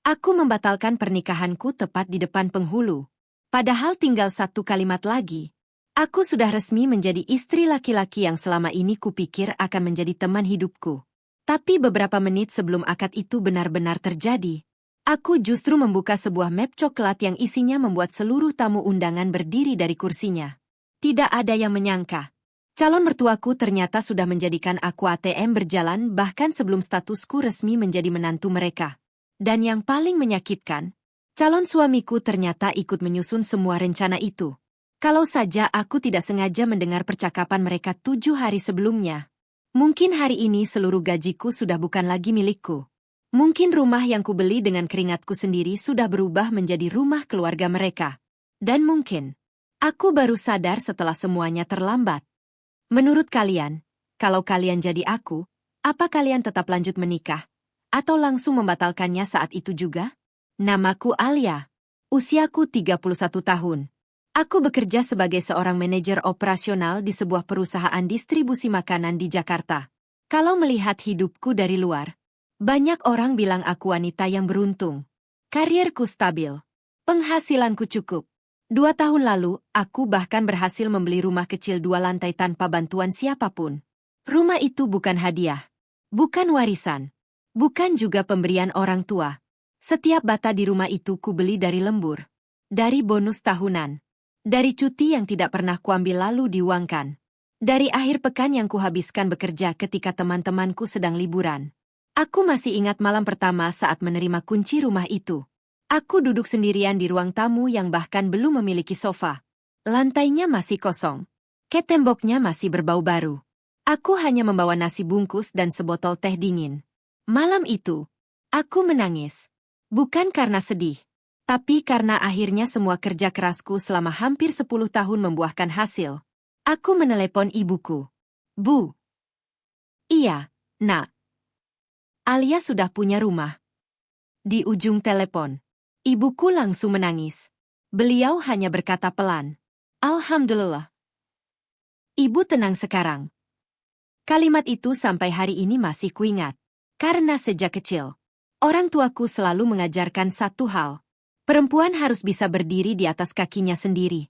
Aku membatalkan pernikahanku tepat di depan penghulu. Padahal tinggal satu kalimat lagi. Aku sudah resmi menjadi istri laki-laki yang selama ini kupikir akan menjadi teman hidupku. Tapi beberapa menit sebelum akad itu benar-benar terjadi, aku justru membuka sebuah map coklat yang isinya membuat seluruh tamu undangan berdiri dari kursinya. Tidak ada yang menyangka. Calon mertuaku ternyata sudah menjadikan aku ATM berjalan bahkan sebelum statusku resmi menjadi menantu mereka. Dan yang paling menyakitkan, calon suamiku ternyata ikut menyusun semua rencana itu. Kalau saja aku tidak sengaja mendengar percakapan mereka 7 hari sebelumnya, mungkin hari ini seluruh gajiku sudah bukan lagi milikku. Mungkin rumah yang kubeli dengan keringatku sendiri sudah berubah menjadi rumah keluarga mereka. Dan mungkin, aku baru sadar setelah semuanya terlambat. Menurut kalian, kalau kalian jadi aku, apa kalian tetap lanjut menikah? Atau langsung membatalkannya saat itu juga? Namaku Alia. Usiaku 31 tahun. Aku bekerja sebagai seorang manajer operasional di sebuah perusahaan distribusi makanan di Jakarta. Kalau melihat hidupku dari luar, banyak orang bilang aku wanita yang beruntung. Karierku stabil. Penghasilanku cukup. 2 tahun lalu, aku bahkan berhasil membeli rumah kecil 2 lantai tanpa bantuan siapapun. Rumah itu bukan hadiah. Bukan warisan. Bukan juga pemberian orang tua. Setiap bata di rumah itu kubeli dari lembur. Dari bonus tahunan. Dari cuti yang tidak pernah kuambil lalu diuangkan. Dari akhir pekan yang kuhabiskan bekerja ketika teman-temanku sedang liburan. Aku masih ingat malam pertama saat menerima kunci rumah itu. Aku duduk sendirian di ruang tamu yang bahkan belum memiliki sofa. Lantainya masih kosong. Cat temboknya masih berbau baru. Aku hanya membawa nasi bungkus dan sebotol teh dingin. Malam itu, aku menangis. Bukan karena sedih, tapi karena akhirnya semua kerja kerasku selama hampir 10 tahun membuahkan hasil. Aku menelepon ibuku. Bu. Iya, Nak. Alia sudah punya rumah. Di ujung telepon, ibuku langsung menangis. Beliau hanya berkata pelan, Alhamdulillah. Ibu tenang sekarang. Kalimat itu sampai hari ini masih kuingat. Karena sejak kecil, orang tuaku selalu mengajarkan satu hal. Perempuan harus bisa berdiri di atas kakinya sendiri.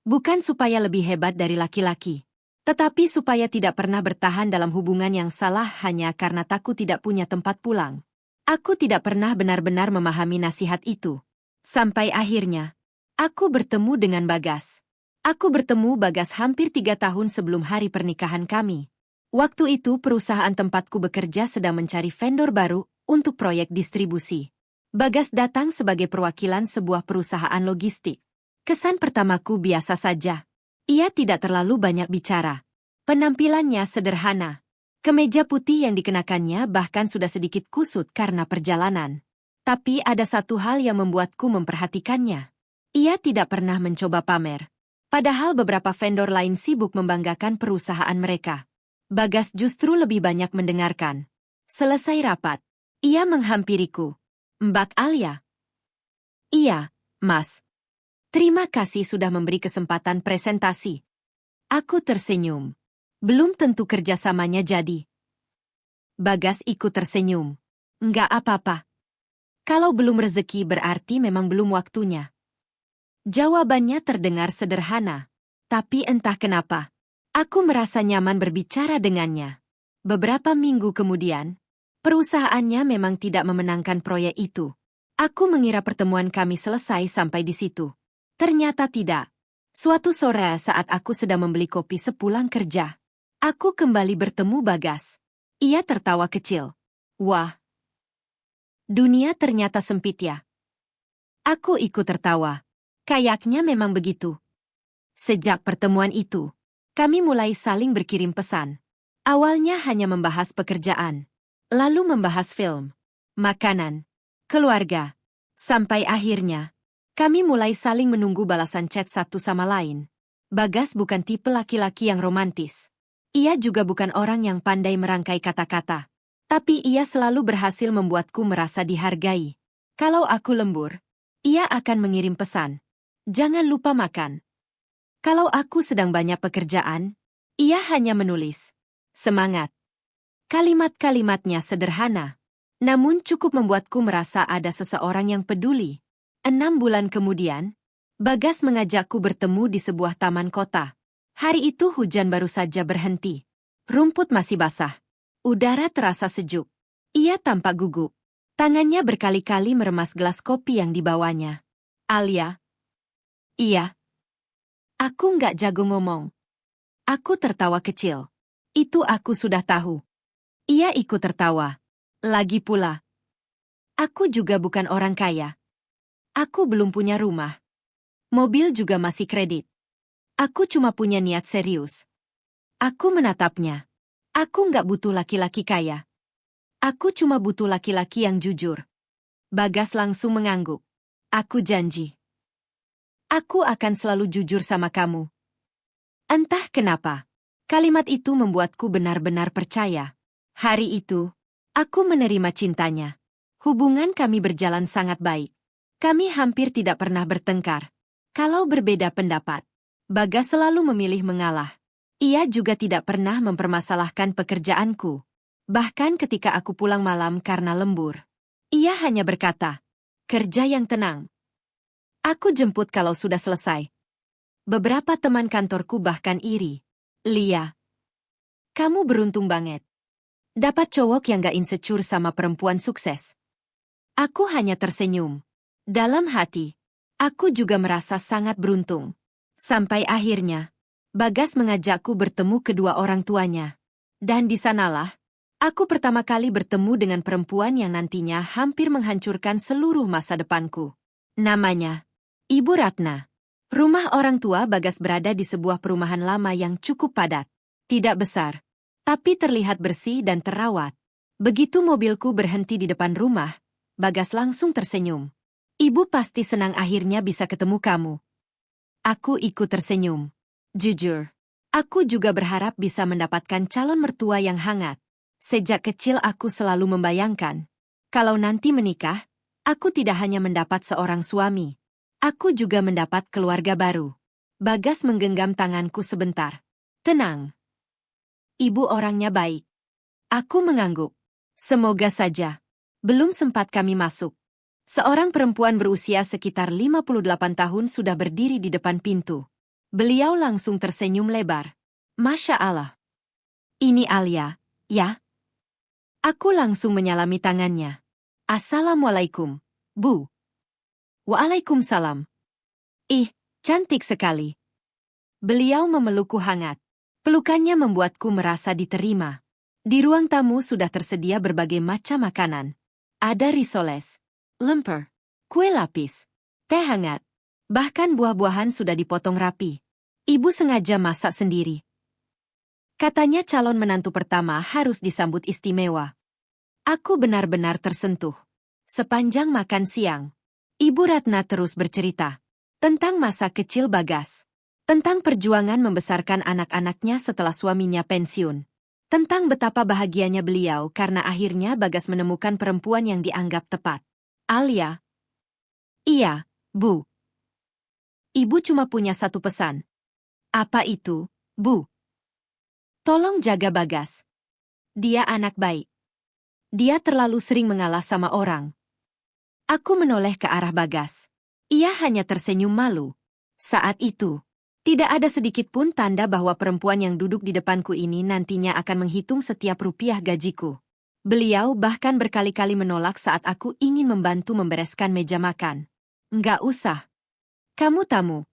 Bukan supaya lebih hebat dari laki-laki, tetapi supaya tidak pernah bertahan dalam hubungan yang salah hanya karena takut tidak punya tempat pulang. Aku tidak pernah benar-benar memahami nasihat itu. Sampai akhirnya, aku bertemu dengan Bagas. Aku bertemu Bagas hampir 3 tahun sebelum hari pernikahan kami. Waktu itu perusahaan tempatku bekerja sedang mencari vendor baru untuk proyek distribusi. Bagas datang sebagai perwakilan sebuah perusahaan logistik. Kesan pertamaku biasa saja. Ia tidak terlalu banyak bicara. Penampilannya sederhana. Kemeja putih yang dikenakannya bahkan sudah sedikit kusut karena perjalanan. Tapi ada satu hal yang membuatku memperhatikannya. Ia tidak pernah mencoba pamer. Padahal beberapa vendor lain sibuk membanggakan perusahaan mereka. Bagas justru lebih banyak mendengarkan. Selesai rapat, ia menghampiriku. Mbak Alia. Iya, Mas. Terima kasih sudah memberi kesempatan presentasi. Aku tersenyum. Belum tentu kerjasamanya jadi. Bagas ikut tersenyum. Enggak apa-apa. Kalau belum rezeki berarti memang belum waktunya. Jawabannya terdengar sederhana. Tapi entah kenapa, aku merasa nyaman berbicara dengannya. Beberapa minggu kemudian, perusahaannya memang tidak memenangkan proyek itu. Aku mengira pertemuan kami selesai sampai di situ. Ternyata tidak. Suatu sore saat aku sedang membeli kopi sepulang kerja, aku kembali bertemu Bagas. Ia tertawa kecil. Wah, dunia ternyata sempit ya. Aku ikut tertawa. Kayaknya memang begitu. Sejak pertemuan itu, kami mulai saling berkirim pesan. Awalnya hanya membahas pekerjaan, lalu membahas film, makanan, keluarga, sampai akhirnya, kami mulai saling menunggu balasan chat satu sama lain. Bagas bukan tipe laki-laki yang romantis. Ia juga bukan orang yang pandai merangkai kata-kata. Tapi ia selalu berhasil membuatku merasa dihargai. Kalau aku lembur, ia akan mengirim pesan. Jangan lupa makan. Kalau aku sedang banyak pekerjaan, ia hanya menulis. Semangat. Kalimat-kalimatnya sederhana, Namun cukup membuatku merasa ada seseorang yang peduli. 6 bulan kemudian, Bagas mengajakku bertemu di sebuah taman kota. Hari itu hujan baru saja berhenti. Rumput masih basah. Udara terasa sejuk. Ia tampak gugup. Tangannya berkali-kali meremas gelas kopi yang dibawanya. Alia. Iya. Aku nggak jago ngomong. Aku tertawa kecil. Itu aku sudah tahu. Ia ikut tertawa. Lagi pula. Aku juga bukan orang kaya. Aku belum punya rumah. Mobil juga masih kredit. Aku cuma punya niat serius. Aku menatapnya. Aku nggak butuh laki-laki kaya. Aku cuma butuh laki-laki yang jujur. Bagas langsung mengangguk. Aku janji. Aku akan selalu jujur sama kamu. Entah kenapa, kalimat itu membuatku benar-benar percaya. Hari itu, aku menerima cintanya. Hubungan kami berjalan sangat baik. Kami hampir tidak pernah bertengkar. Kalau berbeda pendapat, Bagas selalu memilih mengalah. Ia juga tidak pernah mempermasalahkan pekerjaanku. Bahkan ketika aku pulang malam karena lembur, ia hanya berkata, "Kerja yang tenang. Aku jemput kalau sudah selesai." Beberapa teman kantorku bahkan iri. "Lia, kamu beruntung banget. Dapat cowok yang gak insecure sama perempuan sukses." Aku hanya tersenyum. Dalam hati, aku juga merasa sangat beruntung. Sampai akhirnya, Bagas mengajakku bertemu kedua orang tuanya. Dan di sanalah, aku pertama kali bertemu dengan perempuan yang nantinya hampir menghancurkan seluruh masa depanku. Namanya, Ibu Ratna. Rumah orang tua Bagas berada di sebuah perumahan lama yang cukup padat. Tidak besar, tapi terlihat bersih dan terawat. Begitu mobilku berhenti di depan rumah, Bagas langsung tersenyum. "Ibu pasti senang akhirnya bisa ketemu kamu." Aku ikut tersenyum. Jujur, aku juga berharap bisa mendapatkan calon mertua yang hangat. Sejak kecil aku selalu membayangkan, kalau nanti menikah, aku tidak hanya mendapat seorang suami, aku juga mendapat keluarga baru. Bagas menggenggam tanganku sebentar. "Tenang. Ibu orangnya baik." Aku mengangguk. Semoga saja. Belum sempat kami masuk. Seorang perempuan berusia sekitar 58 tahun sudah berdiri di depan pintu. Beliau langsung tersenyum lebar. "Masya Allah. Ini Alia, ya?" Aku langsung menyalami tangannya. "Assalamualaikum, Bu." "Waalaikumsalam. Ih, cantik sekali." Beliau memelukku hangat. Pelukannya membuatku merasa diterima. Di ruang tamu sudah tersedia berbagai macam makanan. Ada risoles, lemper, kue lapis, teh hangat. Bahkan buah-buahan sudah dipotong rapi. Ibu sengaja masak sendiri. Katanya calon menantu pertama harus disambut istimewa. Aku benar-benar tersentuh. Sepanjang makan siang, Ibu Ratna terus bercerita tentang masa kecil Bagas, tentang perjuangan membesarkan anak-anaknya setelah suaminya pensiun, tentang betapa bahagianya beliau karena akhirnya Bagas menemukan perempuan yang dianggap tepat. "Alia." "Iya, Bu. Ibu cuma punya satu pesan." "Apa itu, Bu?" "Tolong jaga Bagas. Dia anak baik. Dia terlalu sering mengalah sama orang." Aku menoleh ke arah Bagas. Ia hanya tersenyum malu. Saat itu, tidak ada sedikit pun tanda bahwa perempuan yang duduk di depanku ini nantinya akan menghitung setiap rupiah gajiku. Beliau bahkan berkali-kali menolak saat aku ingin membantu membereskan meja makan. "Nggak usah. Kamu tamu.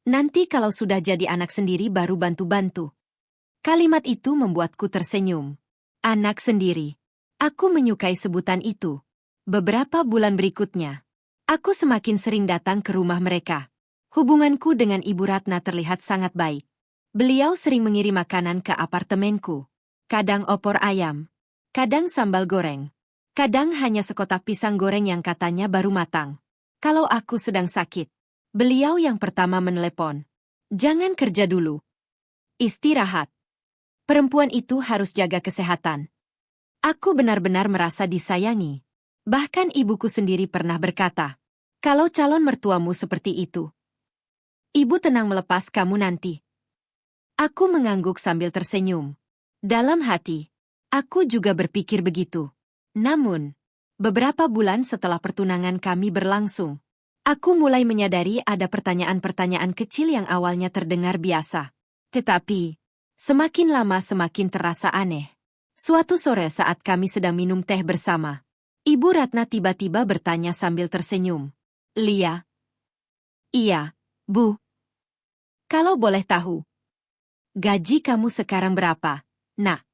Nanti kalau sudah jadi anak sendiri baru bantu-bantu." Kalimat itu membuatku tersenyum. Anak sendiri. Aku menyukai sebutan itu. Beberapa bulan berikutnya, aku semakin sering datang ke rumah mereka. Hubunganku dengan Ibu Ratna terlihat sangat baik. Beliau sering mengirim makanan ke apartemenku. Kadang opor ayam, kadang sambal goreng, kadang hanya sekotak pisang goreng yang katanya baru matang. Kalau aku sedang sakit, beliau yang pertama menelepon. "Jangan kerja dulu. Istirahat. Perempuan itu harus jaga kesehatan." Aku benar-benar merasa disayangi. Bahkan ibuku sendiri pernah berkata, "Kalau calon mertuamu seperti itu, Ibu tenang melepas kamu nanti." Aku mengangguk sambil tersenyum. Dalam hati, aku juga berpikir begitu. Namun, beberapa bulan setelah pertunangan kami berlangsung, aku mulai menyadari ada pertanyaan-pertanyaan kecil yang awalnya terdengar biasa. Tetapi, semakin lama semakin terasa aneh. Suatu sore saat kami sedang minum teh bersama, Ibu Ratna tiba-tiba bertanya sambil tersenyum. Lia? Iya, Bu. Kalau boleh tahu, gaji kamu sekarang berapa, Nak?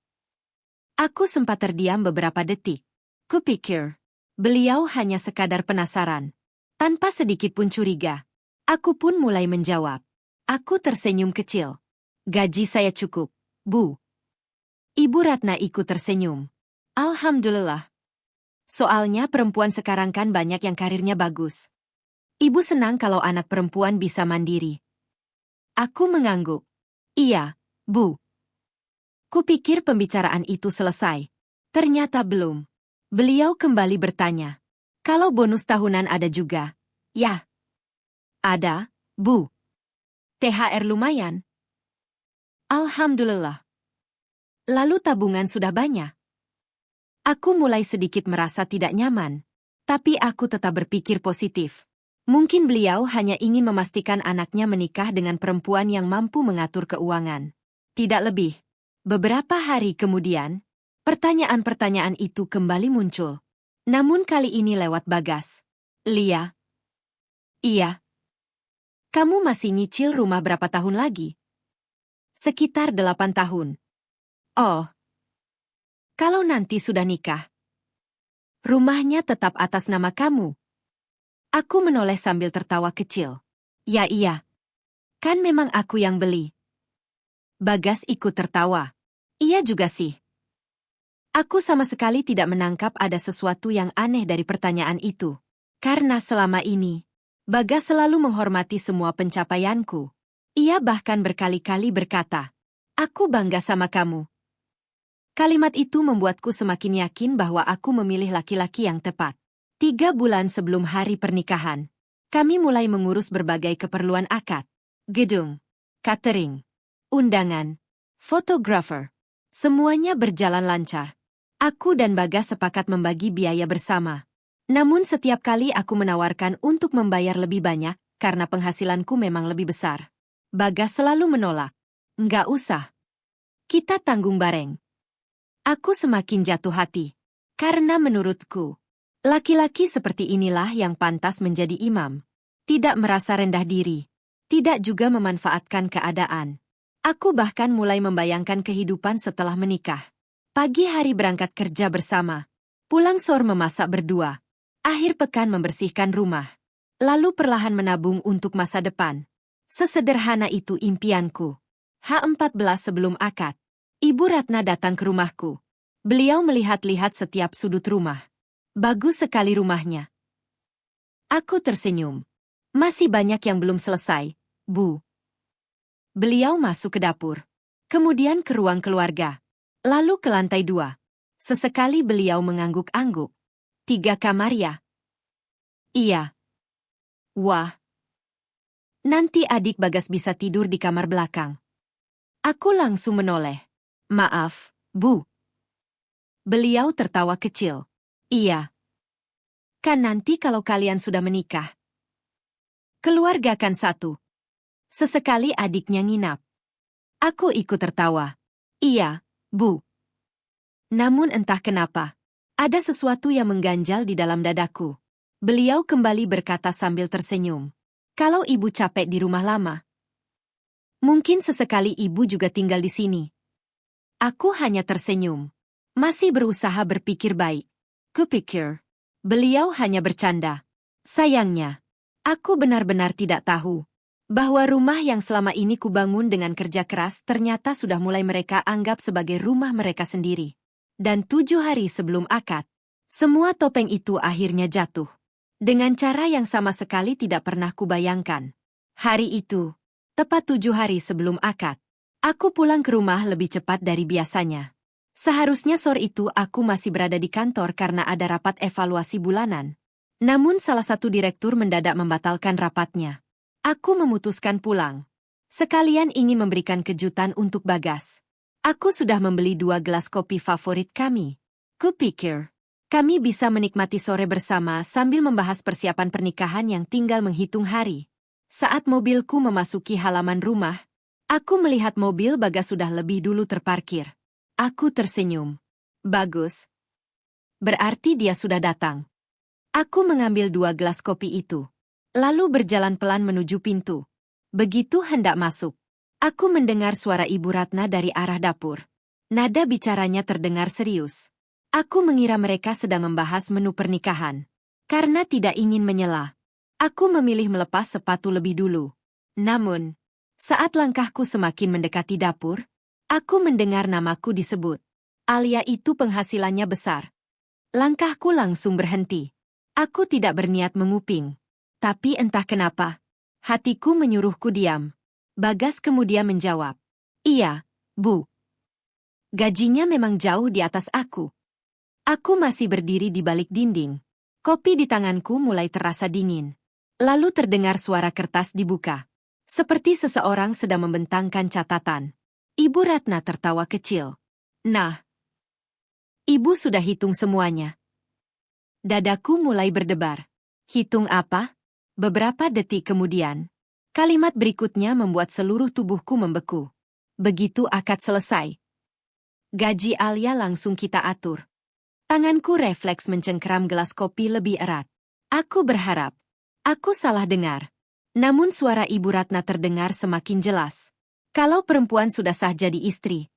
Aku sempat terdiam beberapa detik. Kupikir, beliau hanya sekadar penasaran. Tanpa sedikit pun curiga, aku pun mulai menjawab. Aku tersenyum kecil. Gaji saya cukup, Bu. Ibu Ratna ikut tersenyum. Alhamdulillah. Soalnya perempuan sekarang kan banyak yang karirnya bagus. Ibu senang kalau anak perempuan bisa mandiri. Aku mengangguk. Iya, Bu. Kupikir pembicaraan itu selesai. Ternyata belum. Beliau kembali bertanya. Kalau bonus tahunan ada juga? Ya. Ada, Bu. THR lumayan? Alhamdulillah. Lalu tabungan sudah banyak? Aku mulai sedikit merasa tidak nyaman. Tapi aku tetap berpikir positif. Mungkin beliau hanya ingin memastikan anaknya menikah dengan perempuan yang mampu mengatur keuangan. Tidak lebih. Beberapa hari kemudian, pertanyaan-pertanyaan itu kembali muncul. Namun kali ini lewat Bagas. Lia? Iya. Kamu masih nyicil rumah berapa tahun lagi? Sekitar 8 tahun. Oh. Kalau nanti sudah nikah, rumahnya tetap atas nama kamu. Aku menoleh sambil tertawa kecil. Ya iya. Kan memang aku yang beli. Bagas ikut tertawa. Iya juga sih. Aku sama sekali tidak menangkap ada sesuatu yang aneh dari pertanyaan itu. Karena selama ini, Bagas selalu menghormati semua pencapaianku. Ia bahkan berkali-kali berkata, "Aku bangga sama kamu." Kalimat itu membuatku semakin yakin bahwa aku memilih laki-laki yang tepat. 3 bulan sebelum hari pernikahan, kami mulai mengurus berbagai keperluan akad. Gedung, catering, undangan, fotografer. Semuanya berjalan lancar. Aku dan Bagas sepakat membagi biaya bersama. Namun setiap kali aku menawarkan untuk membayar lebih banyak, karena penghasilanku memang lebih besar, Bagas selalu menolak. Nggak usah. Kita tanggung bareng. Aku semakin jatuh hati. Karena menurutku, laki-laki seperti inilah yang pantas menjadi imam. Tidak merasa rendah diri. Tidak juga memanfaatkan keadaan. Aku bahkan mulai membayangkan kehidupan setelah menikah. Pagi hari berangkat kerja bersama. Pulang sore memasak berdua. Akhir pekan membersihkan rumah. Lalu perlahan menabung untuk masa depan. Sesederhana itu impianku. H14 sebelum akad, Ibu Ratna datang ke rumahku. Beliau melihat-lihat setiap sudut rumah. Bagus sekali rumahnya. Aku tersenyum. Masih banyak yang belum selesai, Bu. Beliau masuk ke dapur. Kemudian ke ruang keluarga. Lalu ke lantai 2. Sesekali beliau mengangguk-angguk. 3 kamar ya? Iya. Wah. Nanti adik Bagas bisa tidur di kamar belakang. Aku langsung menoleh. Maaf, Bu. Beliau tertawa kecil. Iya. Kan nanti kalau kalian sudah menikah, keluargakan satu. Sesekali adiknya nginap. Aku ikut tertawa. Iya, Bu. Namun entah kenapa, ada sesuatu yang mengganjal di dalam dadaku. Beliau kembali berkata sambil tersenyum. Kalau ibu capek di rumah lama, mungkin sesekali ibu juga tinggal di sini. Aku hanya tersenyum. Masih berusaha berpikir baik. Kupikir, beliau hanya bercanda. Sayangnya, aku benar-benar tidak tahu bahwa rumah yang selama ini kubangun dengan kerja keras ternyata sudah mulai mereka anggap sebagai rumah mereka sendiri. Dan 7 hari sebelum akad, semua topeng itu akhirnya jatuh. Dengan cara yang sama sekali tidak pernah kubayangkan. Hari itu, tepat 7 hari sebelum akad, aku pulang ke rumah lebih cepat dari biasanya. Seharusnya sore itu aku masih berada di kantor karena ada rapat evaluasi bulanan. Namun salah satu direktur mendadak membatalkan rapatnya. Aku memutuskan pulang. Sekalian ingin memberikan kejutan untuk Bagas. Aku sudah membeli 2 gelas kopi favorit kami. Kupikir, Kami bisa menikmati sore bersama sambil membahas persiapan pernikahan yang tinggal menghitung hari. Saat mobilku memasuki halaman rumah, aku melihat mobil Bagas sudah lebih dulu terparkir. Aku tersenyum. Bagus. Berarti dia sudah datang. Aku mengambil 2 gelas kopi itu, lalu berjalan pelan menuju pintu. Begitu hendak masuk, aku mendengar suara Ibu Ratna dari arah dapur. Nada bicaranya terdengar serius. Aku mengira mereka sedang membahas menu pernikahan. Karena tidak ingin menyela, aku memilih melepas sepatu lebih dulu. Namun, saat langkahku semakin mendekati dapur, aku mendengar namaku disebut. Alia itu penghasilannya besar. Langkahku langsung berhenti. Aku tidak berniat menguping. Tapi entah kenapa, hatiku menyuruhku diam. Bagas kemudian menjawab, "Iya, Bu." Gajinya memang jauh di atas aku. Aku masih berdiri di balik dinding. Kopi di tanganku mulai terasa dingin. Lalu terdengar suara kertas dibuka. Seperti seseorang sedang membentangkan catatan. Ibu Ratna tertawa kecil. "Nah, Ibu sudah hitung semuanya." Dadaku mulai berdebar. Hitung apa? Beberapa detik kemudian, kalimat berikutnya membuat seluruh tubuhku membeku. Begitu akad selesai, gaji Alia langsung kita atur. Tanganku refleks mencengkeram gelas kopi lebih erat. Aku berharap aku salah dengar. Namun suara Ibu Ratna terdengar semakin jelas. Kalau perempuan sudah sah jadi istri,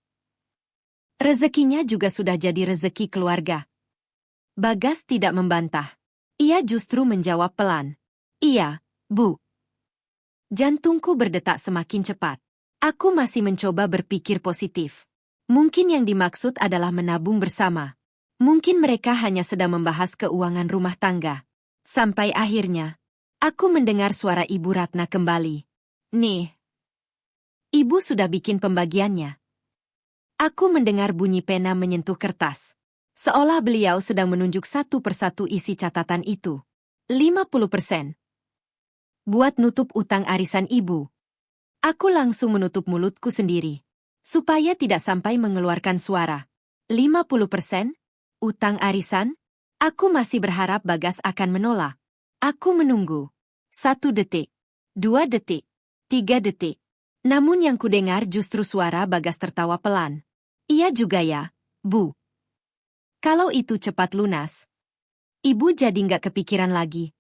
rezekinya juga sudah jadi rezeki keluarga. Bagas tidak membantah. Ia justru menjawab pelan. "Iya, Bu." Jantungku berdetak semakin cepat. Aku masih mencoba berpikir positif. Mungkin yang dimaksud adalah menabung bersama. Mungkin mereka hanya sedang membahas keuangan rumah tangga. Sampai akhirnya, aku mendengar suara Ibu Ratna kembali. "Nih, Ibu sudah bikin pembagiannya." Aku mendengar bunyi pena menyentuh kertas. Seolah beliau sedang menunjuk satu persatu isi catatan itu. 50%. Buat nutup utang arisan Ibu. Aku langsung menutup mulutku sendiri, supaya tidak sampai mengeluarkan suara. 50%? Utang arisan? Aku masih berharap Bagas akan menolak. Aku menunggu. 1 detik. 2 detik. 3 detik. Namun yang kudengar justru suara Bagas tertawa pelan. "Iya juga ya, Bu. Kalau itu cepat lunas." Ibu jadi nggak kepikiran lagi.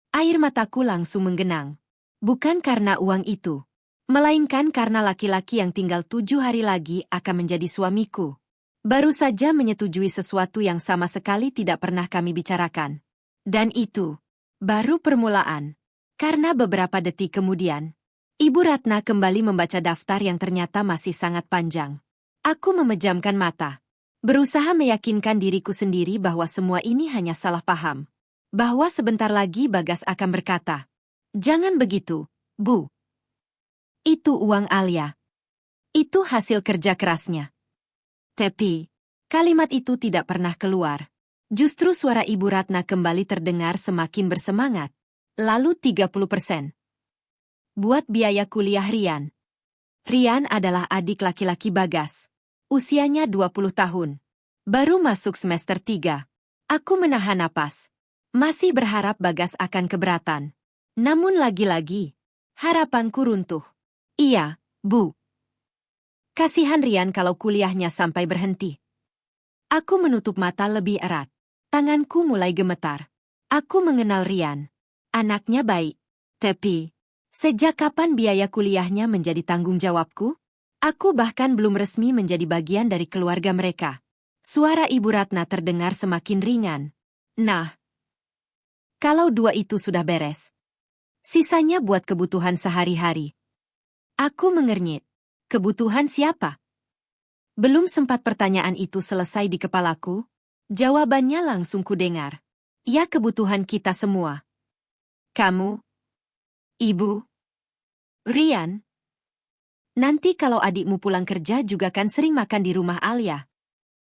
Air mataku langsung menggenang. Bukan karena uang itu, melainkan karena laki-laki yang tinggal 7 hari lagi akan menjadi suamiku. Baru saja menyetujui sesuatu yang sama sekali tidak pernah kami bicarakan. Dan itu baru permulaan. Karena beberapa detik kemudian, Ibu Ratna kembali membaca daftar yang ternyata masih sangat panjang. Aku memejamkan mata. Berusaha meyakinkan diriku sendiri bahwa semua ini hanya salah paham. Bahwa sebentar lagi Bagas akan berkata, "Jangan begitu, Bu. Itu uang Alia. Itu hasil kerja kerasnya." Tapi, kalimat itu tidak pernah keluar. Justru suara Ibu Ratna kembali terdengar semakin bersemangat. Lalu 30%. Buat biaya kuliah Rian. Rian adalah adik laki-laki Bagas. Usianya 20 tahun. Baru masuk semester 3. Aku menahan napas. Masih berharap Bagas akan keberatan. Namun lagi-lagi, harapanku runtuh. "Iya, Bu. Kasihan Rian kalau kuliahnya sampai berhenti." Aku menutup mata lebih erat. Tanganku mulai gemetar. Aku mengenal Rian. Anaknya baik. Tapi, sejak kapan biaya kuliahnya menjadi tanggung jawabku? Aku bahkan belum resmi menjadi bagian dari keluarga mereka. Suara Ibu Ratna terdengar semakin ringan. "Nah, kalau 2 itu sudah beres, sisanya buat kebutuhan sehari-hari." Aku mengernyit. Kebutuhan siapa? Belum sempat pertanyaan itu selesai di kepalaku, jawabannya langsung kudengar. "Ya, kebutuhan kita semua. Kamu, Ibu, Rian. Nanti kalau adikmu pulang kerja juga kan sering makan di rumah Alia."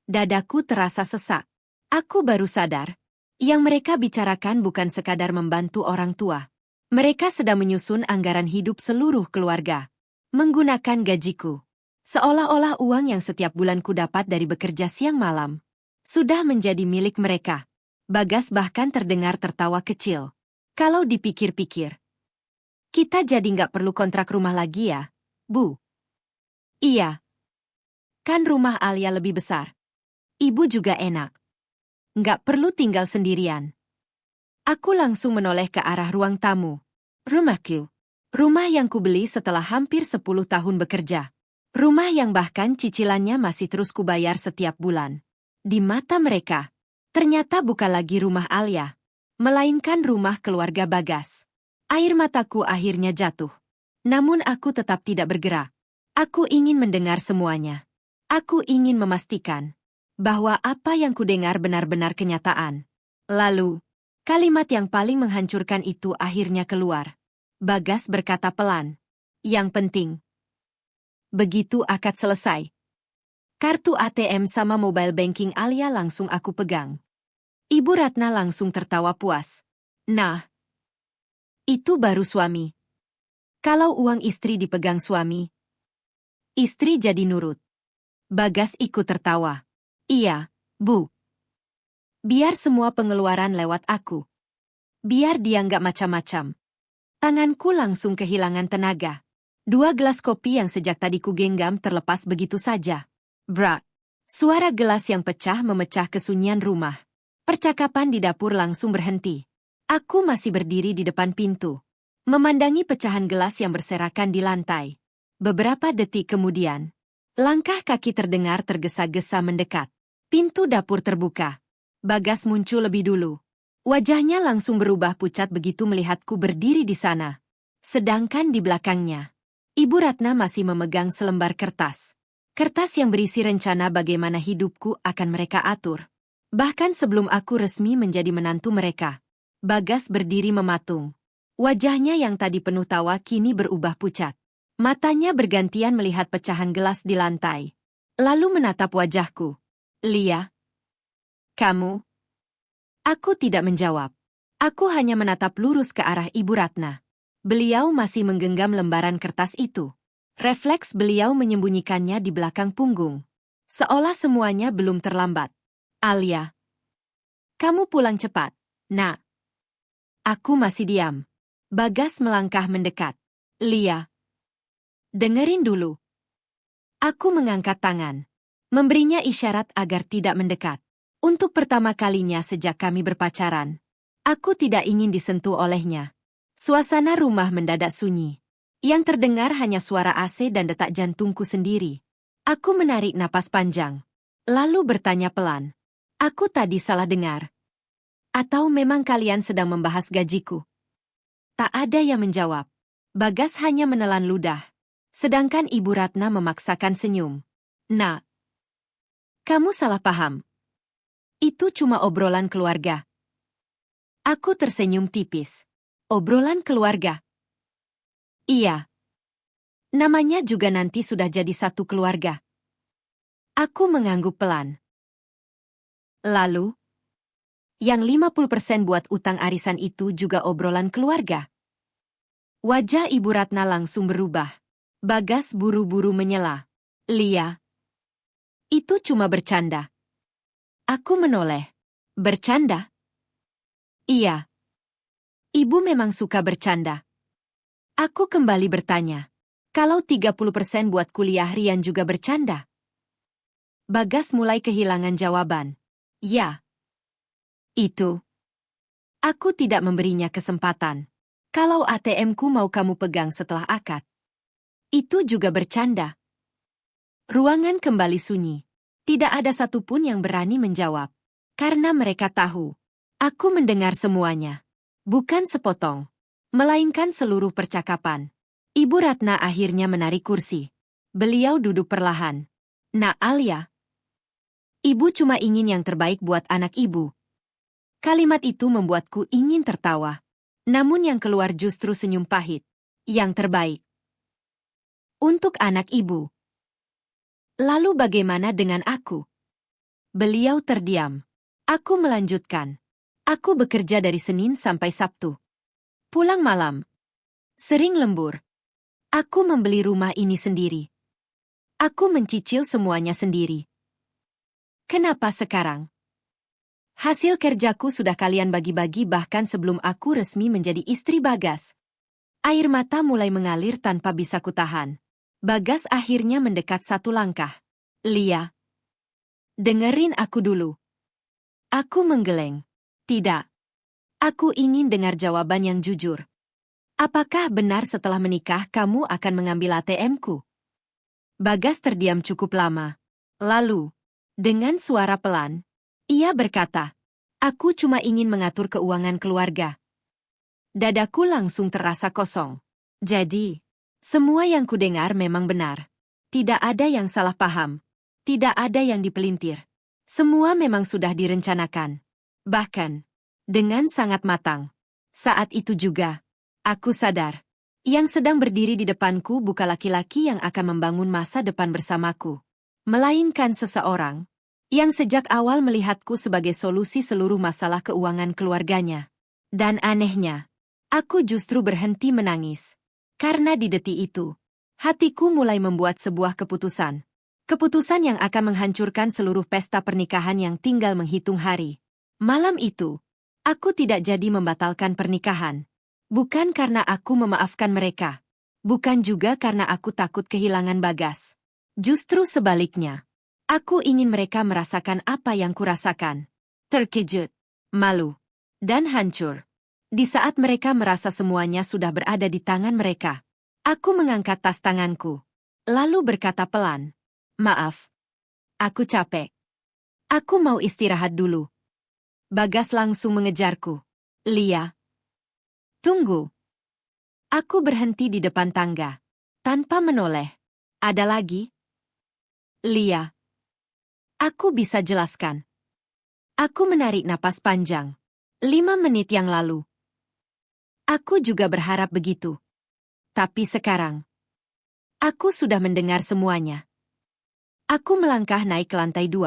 Dadaku terasa sesak. Aku baru sadar, yang mereka bicarakan bukan sekadar membantu orang tua. Mereka sedang menyusun anggaran hidup seluruh keluarga. Menggunakan gajiku. Seolah-olah uang yang setiap bulan ku dapat dari bekerja siang malam sudah menjadi milik mereka. Bagas bahkan terdengar tertawa kecil. Kalau dipikir-pikir, kita jadi nggak perlu kontrak rumah lagi ya, Bu? Iya. Kan rumah Alia lebih besar. Ibu juga enak. Nggak perlu tinggal sendirian. Aku langsung menoleh ke arah ruang tamu. Rumahku. Rumah yang kubeli setelah hampir 10 tahun bekerja. Rumah yang bahkan cicilannya masih terus kubayar setiap bulan. Di mata mereka, ternyata bukan lagi rumah Alia, melainkan rumah keluarga Bagas. Air mataku akhirnya jatuh. Namun aku tetap tidak bergerak. Aku ingin mendengar semuanya. Aku ingin memastikan bahwa apa yang kudengar benar-benar kenyataan. Lalu, kalimat yang paling menghancurkan itu akhirnya keluar. Bagas berkata pelan. Yang penting. Begitu akad selesai. Kartu ATM sama mobile banking Alia langsung aku pegang. Ibu Ratna langsung tertawa puas. Nah, itu baru suami. Kalau uang istri dipegang suami, istri jadi nurut. Bagas ikut tertawa. Iya, Bu. Biar semua pengeluaran lewat aku. Biar dia nggak macam-macam. Tanganku langsung kehilangan tenaga. 2 gelas kopi yang sejak tadi ku genggam terlepas begitu saja. Brak. Suara gelas yang pecah memecah kesunyian rumah. Percakapan di dapur langsung berhenti. Aku masih berdiri di depan pintu, memandangi pecahan gelas yang berserakan di lantai. Beberapa detik kemudian, langkah kaki terdengar tergesa-gesa mendekat. Pintu dapur terbuka. Bagas muncul lebih dulu. Wajahnya langsung berubah pucat begitu melihatku berdiri di sana. Sedangkan di belakangnya, Ibu Ratna masih memegang selembar kertas. Kertas yang berisi rencana bagaimana hidupku akan mereka atur. Bahkan sebelum aku resmi menjadi menantu mereka. Bagas berdiri mematung. Wajahnya yang tadi penuh tawa kini berubah pucat. Matanya bergantian melihat pecahan gelas di lantai. Lalu menatap wajahku. Lia, kamu? Aku tidak menjawab. Aku hanya menatap lurus ke arah Ibu Ratna. Beliau masih menggenggam lembaran kertas itu. Refleks beliau menyembunyikannya di belakang punggung. Seolah semuanya belum terlambat. Alia, kamu pulang cepat, Nak. Aku masih diam. Bagas melangkah mendekat. Lia, dengerin dulu. Aku mengangkat tangan, memberinya isyarat agar tidak mendekat. Untuk pertama kalinya sejak kami berpacaran, aku tidak ingin disentuh olehnya. Suasana rumah mendadak sunyi. Yang terdengar hanya suara AC dan detak jantungku sendiri. Aku menarik napas panjang, lalu bertanya pelan. Aku tadi salah dengar. Atau memang kalian sedang membahas gajiku? Tak ada yang menjawab. Bagas hanya menelan ludah. Sedangkan Ibu Ratna memaksakan senyum. Nak, kamu salah paham. Itu cuma obrolan keluarga. Aku tersenyum tipis. Obrolan keluarga? Iya. Namanya juga nanti sudah jadi satu keluarga. Aku mengangguk pelan. Lalu, yang 50% buat utang arisan itu juga obrolan keluarga. Wajah Ibu Ratna langsung berubah. Bagas buru-buru menyela. Lia, itu cuma bercanda. Aku menoleh. Bercanda? Iya. Ibu memang suka bercanda. Aku kembali bertanya. Kalau 30% buat kuliah Rian juga bercanda? Bagas mulai kehilangan jawaban. Ya. Itu. Aku tidak memberinya kesempatan. Kalau ATM-ku mau kamu pegang setelah akad. Itu juga bercanda. Ruangan kembali sunyi. Tidak ada satupun yang berani menjawab. Karena mereka tahu. Aku mendengar semuanya. Bukan sepotong. Melainkan seluruh percakapan. Ibu Ratna akhirnya menarik kursi. Beliau duduk perlahan. Nak Alia. Ibu cuma ingin yang terbaik buat anak ibu. Kalimat itu membuatku ingin tertawa. Namun yang keluar justru senyum pahit. Yang terbaik. Untuk anak ibu. Lalu bagaimana dengan aku? Beliau terdiam. Aku melanjutkan. Aku bekerja dari Senin sampai Sabtu. Pulang malam. Sering lembur. Aku membeli rumah ini sendiri. Aku mencicil semuanya sendiri. Kenapa sekarang? Hasil kerjaku sudah kalian bagi-bagi bahkan sebelum aku resmi menjadi istri Bagas. Air mata mulai mengalir tanpa bisa kutahan. Bagas akhirnya mendekat satu langkah. Lia, dengerin aku dulu. Aku menggeleng. Tidak. Aku ingin dengar jawaban yang jujur. Apakah benar setelah menikah kamu akan mengambil ATM-ku? Bagas terdiam cukup lama. Lalu, dengan suara pelan, ia berkata, aku cuma ingin mengatur keuangan keluarga. Dadaku langsung terasa kosong. Jadi, semua yang kudengar memang benar. Tidak ada yang salah paham. Tidak ada yang dipelintir. Semua memang sudah direncanakan. Bahkan, dengan sangat matang. Saat itu juga, aku sadar, yang sedang berdiri di depanku bukan laki-laki yang akan membangun masa depan bersamaku, melainkan seseorang yang sejak awal melihatku sebagai solusi seluruh masalah keuangan keluarganya. Dan anehnya, aku justru berhenti menangis. Karena di detik itu, hatiku mulai membuat sebuah keputusan. Keputusan yang akan menghancurkan seluruh pesta pernikahan yang tinggal menghitung hari. Malam itu, aku tidak jadi membatalkan pernikahan. Bukan karena aku memaafkan mereka. Bukan juga karena aku takut kehilangan Bagas. Justru sebaliknya. Aku ingin mereka merasakan apa yang kurasakan. Terkejut, malu, dan hancur. Di saat mereka merasa semuanya sudah berada di tangan mereka. Aku mengangkat tas tanganku. Lalu berkata pelan. Maaf. Aku capek. Aku mau istirahat dulu. Bagas langsung mengejarku. Lia. Tunggu. Aku berhenti di depan tangga. Tanpa menoleh. Ada lagi? Lia. Aku bisa jelaskan. Aku menarik napas panjang. 5 menit yang lalu. Aku juga berharap begitu. Tapi sekarang, aku sudah mendengar semuanya. Aku melangkah naik ke lantai 2.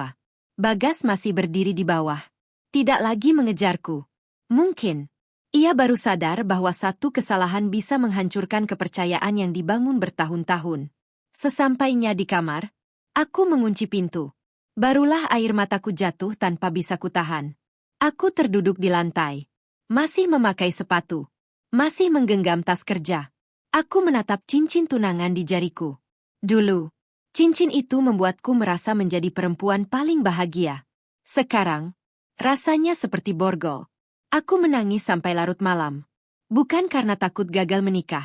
Bagas masih berdiri di bawah. Tidak lagi mengejarku. Mungkin, ia baru sadar bahwa satu kesalahan bisa menghancurkan kepercayaan yang dibangun bertahun-tahun. Sesampainya di kamar, aku mengunci pintu. Barulah air mataku jatuh tanpa bisa kutahan. Aku terduduk di lantai. Masih memakai sepatu. Masih menggenggam tas kerja. Aku menatap cincin tunangan di jariku. Dulu, cincin itu membuatku merasa menjadi perempuan paling bahagia. Sekarang, rasanya seperti borgol. Aku menangis sampai larut malam. Bukan karena takut gagal menikah.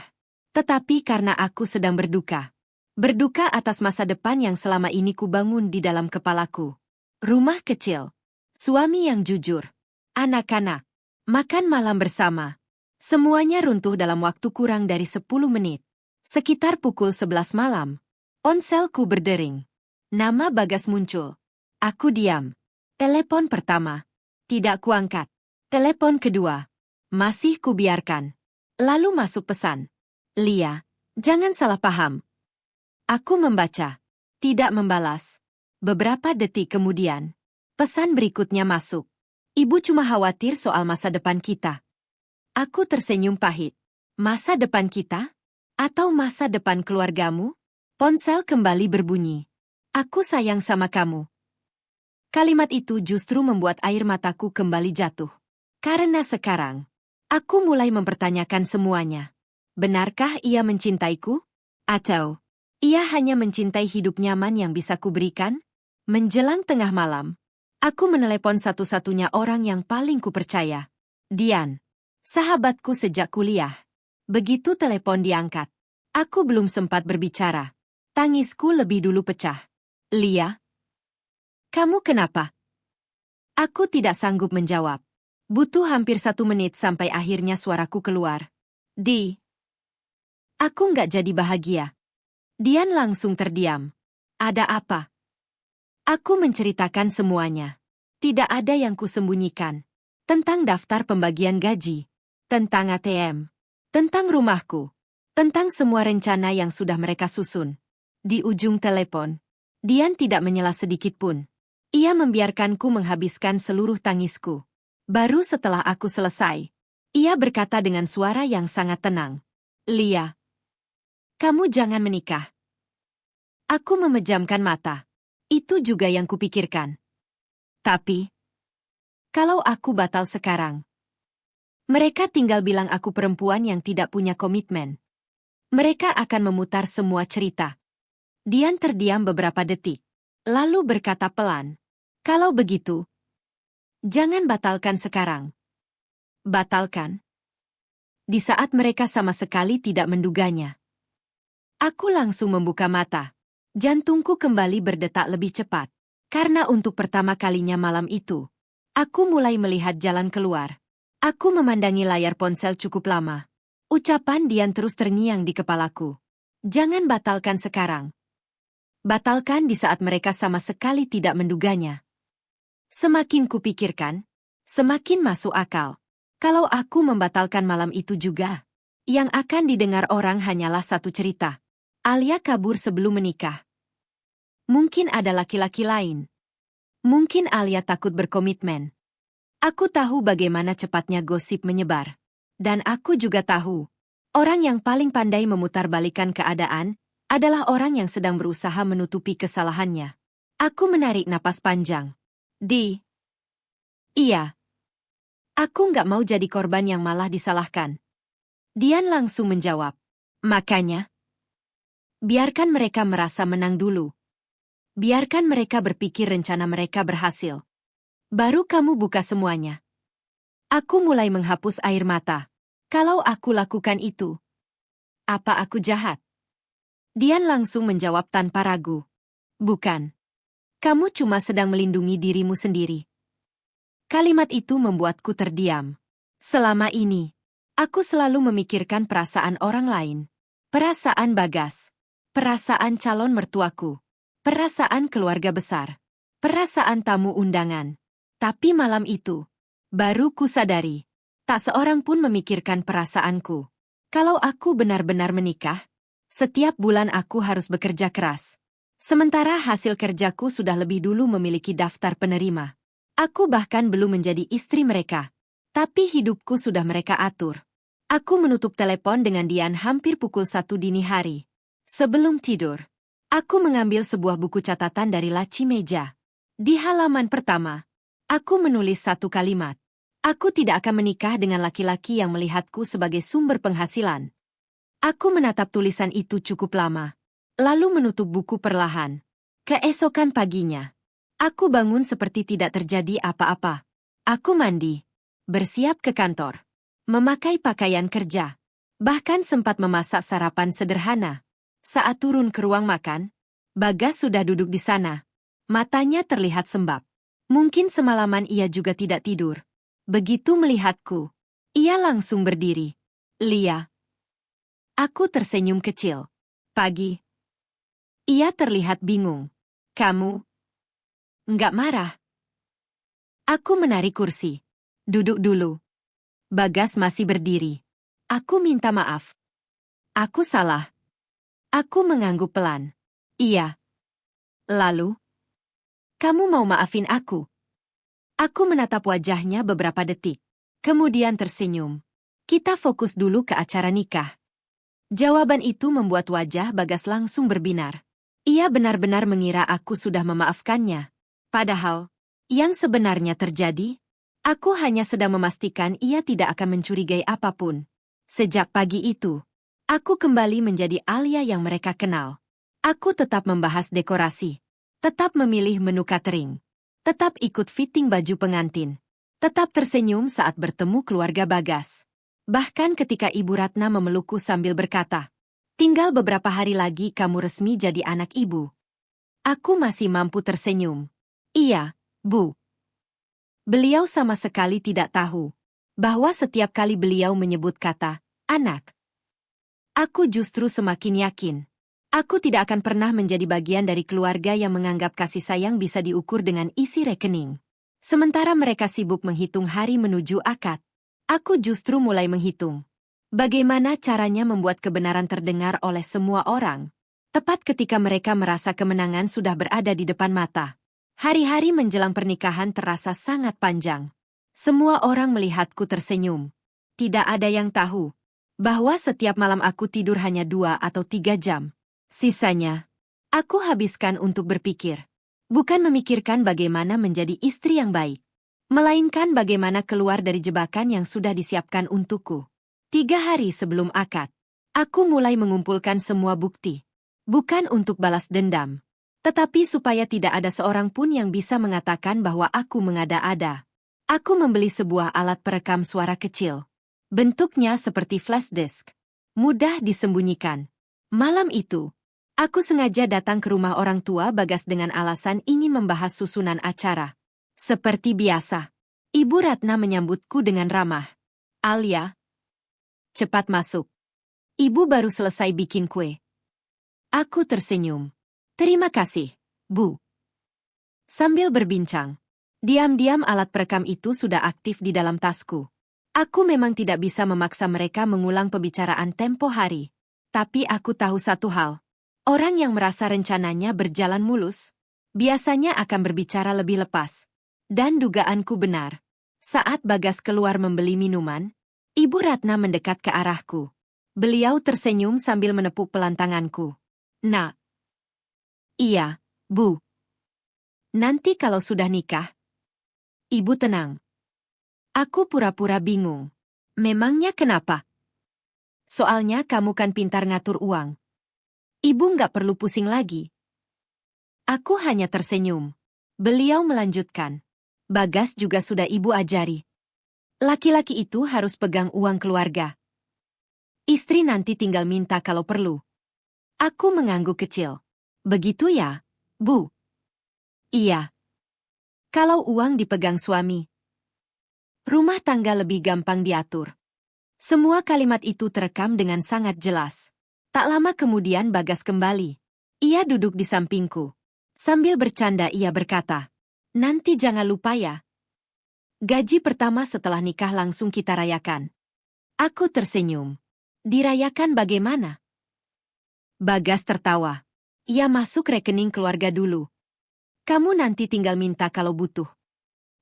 Tetapi karena aku sedang berduka. Berduka atas masa depan yang selama ini kubangun di dalam kepalaku. Rumah kecil. Suami yang jujur. Anak-anak. Makan malam bersama. Semuanya runtuh dalam waktu kurang dari 10 menit. Sekitar pukul 11 malam. Ponselku berdering. Nama Bagas muncul. Aku diam. Telepon pertama. Tidak kuangkat. Telepon kedua. Masih kubiarkan. Lalu masuk pesan. Lia, jangan salah paham. Aku membaca. Tidak membalas. Beberapa detik kemudian, pesan berikutnya masuk. Ibu cuma khawatir soal masa depan kita. Aku tersenyum pahit. Masa depan kita? Atau masa depan keluargamu? Ponsel kembali berbunyi. Aku sayang sama kamu. Kalimat itu justru membuat air mataku kembali jatuh. Karena sekarang, aku mulai mempertanyakan semuanya. Benarkah ia mencintaiku? Atau ia hanya mencintai hidup nyaman yang bisa kuberikan? Menjelang tengah malam, aku menelepon satu-satunya orang yang paling kupercaya. Dian, sahabatku sejak kuliah. Begitu telepon diangkat, aku belum sempat berbicara. Tangisku lebih dulu pecah. Lia, kamu kenapa? Aku tidak sanggup menjawab. Butuh hampir 1 menit sampai akhirnya suaraku keluar. Aku nggak jadi bahagia. Dian langsung terdiam. Ada apa? Aku menceritakan semuanya. Tidak ada yang kusembunyikan. Tentang daftar pembagian gaji. Tentang ATM. Tentang rumahku. Tentang semua rencana yang sudah mereka susun. Di ujung telepon, Dian tidak menyela sedikit pun. Ia membiarkanku menghabiskan seluruh tangisku. Baru setelah aku selesai, ia berkata dengan suara yang sangat tenang. Lia, kamu jangan menikah. Aku memejamkan mata. Itu juga yang kupikirkan. Tapi, Kalau aku batal sekarang, mereka tinggal bilang aku perempuan yang tidak punya komitmen. Mereka akan memutar semua cerita. Dian terdiam beberapa detik, lalu berkata pelan, "Kalau begitu, jangan batalkan sekarang." Batalkan? Di saat mereka sama sekali tidak menduganya. Aku langsung membuka mata. Jantungku kembali berdetak lebih cepat. Karena untuk pertama kalinya malam itu, aku mulai melihat jalan keluar. Aku memandangi layar ponsel cukup lama. Ucapan Dian terus terngiang di kepalaku. Jangan batalkan sekarang. Batalkan di saat mereka sama sekali tidak menduganya. Semakin kupikirkan, semakin masuk akal. Kalau aku membatalkan malam itu juga, yang akan didengar orang hanyalah satu cerita. Alia kabur sebelum menikah. Mungkin ada laki-laki lain. Mungkin Alia takut berkomitmen. Aku tahu bagaimana cepatnya gosip menyebar. Dan aku juga tahu, orang yang paling pandai memutarbalikkan keadaan adalah orang yang sedang berusaha menutupi kesalahannya. Aku menarik napas panjang. Iya. Aku nggak mau jadi korban yang malah disalahkan. Dian langsung menjawab. Makanya, biarkan mereka merasa menang dulu. Biarkan mereka berpikir rencana mereka berhasil. Baru kamu buka semuanya. Aku mulai menghapus air mata. Kalau aku lakukan itu, apa aku jahat? Dian langsung menjawab tanpa ragu. Bukan. Kamu cuma sedang melindungi dirimu sendiri. Kalimat itu membuatku terdiam. Selama ini, aku selalu memikirkan perasaan orang lain. Perasaan Bagas. Perasaan calon mertuaku. Perasaan keluarga besar. Perasaan tamu undangan. Tapi malam itu, baru kusadari, tak seorang pun memikirkan perasaanku. Kalau aku benar-benar menikah, setiap bulan aku harus bekerja keras. Sementara hasil kerjaku sudah lebih dulu memiliki daftar penerima. Aku bahkan belum menjadi istri mereka. Tapi hidupku sudah mereka atur. Aku menutup telepon dengan Dian hampir pukul 1 dini hari. Sebelum tidur, aku mengambil sebuah buku catatan dari laci meja. Di halaman pertama, aku menulis satu kalimat. Aku tidak akan menikah dengan laki-laki yang melihatku sebagai sumber penghasilan. Aku menatap tulisan itu cukup lama, lalu menutup buku perlahan. Keesokan paginya, aku bangun seperti tidak terjadi apa-apa. Aku mandi, bersiap ke kantor, memakai pakaian kerja, bahkan sempat memasak sarapan sederhana. Saat turun ke ruang makan, Bagas sudah duduk di sana. Matanya terlihat sembab. Mungkin semalaman ia juga tidak tidur. Begitu melihatku, ia langsung berdiri. Lia. Aku tersenyum kecil. Pagi. Ia terlihat bingung. Kamu nggak marah? Aku menarik kursi. Duduk dulu. Bagas masih berdiri. Aku minta maaf. Aku salah. Aku mengangguk pelan. Iya. Lalu? Kamu mau maafin aku? Aku menatap wajahnya beberapa detik. Kemudian tersenyum. Kita fokus dulu ke acara nikah. Jawaban itu membuat wajah Bagas langsung berbinar. Ia benar-benar mengira aku sudah memaafkannya. Padahal, yang sebenarnya terjadi, aku hanya sedang memastikan ia tidak akan mencurigai apapun. Sejak pagi itu, aku kembali menjadi Alia yang mereka kenal. Aku tetap membahas dekorasi, tetap memilih menu catering, tetap ikut fitting baju pengantin, tetap tersenyum saat bertemu keluarga Bagas. Bahkan ketika Ibu Ratna memelukku sambil berkata, "Tinggal beberapa hari lagi kamu resmi jadi anak ibu." Aku masih mampu tersenyum. Iya, Bu. Beliau sama sekali tidak tahu bahwa setiap kali beliau menyebut kata anak, aku justru semakin yakin. Aku tidak akan pernah menjadi bagian dari keluarga yang menganggap kasih sayang bisa diukur dengan isi rekening. Sementara mereka sibuk menghitung hari menuju akad, aku justru mulai menghitung bagaimana caranya membuat kebenaran terdengar oleh semua orang. Tepat ketika mereka merasa kemenangan sudah berada di depan mata. Hari-hari menjelang pernikahan terasa sangat panjang. Semua orang melihatku tersenyum. Tidak ada yang tahu bahwa setiap malam aku tidur hanya 2 atau 3 jam. Sisanya, aku habiskan untuk berpikir. Bukan memikirkan bagaimana menjadi istri yang baik. Melainkan bagaimana keluar dari jebakan yang sudah disiapkan untukku. 3 hari sebelum akad, aku mulai mengumpulkan semua bukti. Bukan untuk balas dendam, tetapi supaya tidak ada seorang pun yang bisa mengatakan bahwa aku mengada-ada. Aku membeli sebuah alat perekam suara kecil. Bentuknya seperti flash disk. Mudah disembunyikan. Malam itu, aku sengaja datang ke rumah orang tua Bagas dengan alasan ingin membahas susunan acara. Seperti biasa, Ibu Ratna menyambutku dengan ramah. "Alia, cepat masuk. Ibu baru selesai bikin kue." Aku tersenyum. "Terima kasih, Bu." Sambil berbincang, diam-diam alat perekam itu sudah aktif di dalam tasku. Aku memang tidak bisa memaksa mereka mengulang pembicaraan tempo hari. Tapi aku tahu satu hal. Orang yang merasa rencananya berjalan mulus, biasanya akan berbicara lebih lepas. Dan dugaanku benar. Saat Bagas keluar membeli minuman, Ibu Ratna mendekat ke arahku. Beliau tersenyum sambil menepuk pelan tanganku. "Nak." "Iya, Bu. Nanti kalau sudah nikah." "Ibu tenang." Aku pura-pura bingung. "Memangnya kenapa?" "Soalnya kamu kan pintar ngatur uang. Ibu nggak perlu pusing lagi." Aku hanya tersenyum. Beliau melanjutkan. "Bagas juga sudah ibu ajari. Laki-laki itu harus pegang uang keluarga. Istri nanti tinggal minta kalau perlu." Aku mengangguk kecil. "Begitu ya, Bu?" "Iya. Kalau uang dipegang suami, rumah tangga lebih gampang diatur." Semua kalimat itu terekam dengan sangat jelas. Tak lama kemudian Bagas kembali. Ia duduk di sampingku. Sambil bercanda ia berkata, "Nanti jangan lupa ya. Gaji pertama setelah nikah langsung kita rayakan." Aku tersenyum. "Dirayakan bagaimana?" Bagas tertawa. "Ia masuk rekening keluarga dulu. Kamu nanti tinggal minta kalau butuh."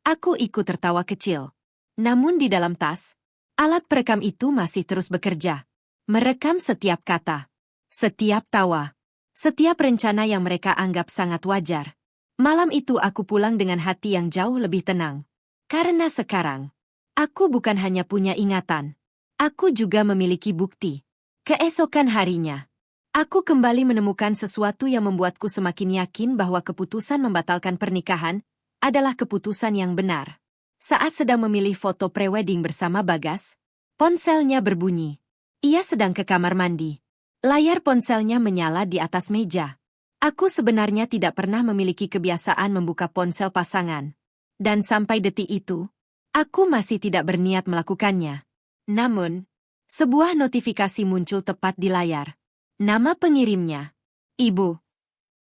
Aku ikut tertawa kecil. Namun di dalam tas, alat perekam itu masih terus bekerja. Merekam setiap kata, setiap tawa, setiap rencana yang mereka anggap sangat wajar. Malam itu aku pulang dengan hati yang jauh lebih tenang. Karena sekarang, aku bukan hanya punya ingatan. Aku juga memiliki bukti. Keesokan harinya, aku kembali menemukan sesuatu yang membuatku semakin yakin bahwa keputusan membatalkan pernikahan adalah keputusan yang benar. Saat sedang memilih foto prewedding bersama Bagas, ponselnya berbunyi. Ia sedang ke kamar mandi. Layar ponselnya menyala di atas meja. Aku sebenarnya tidak pernah memiliki kebiasaan membuka ponsel pasangan. Dan sampai detik itu, aku masih tidak berniat melakukannya. Namun, sebuah notifikasi muncul tepat di layar. Nama pengirimnya, Ibu.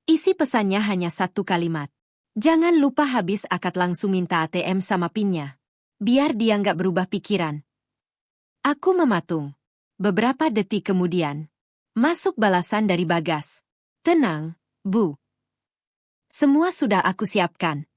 Isi pesannya hanya satu kalimat. "Jangan lupa habis akad langsung minta ATM sama PIN-nya. Biar dia nggak berubah pikiran." Aku mematung. Beberapa detik kemudian, masuk balasan dari Bagas. "Tenang, Bu. Semua sudah aku siapkan."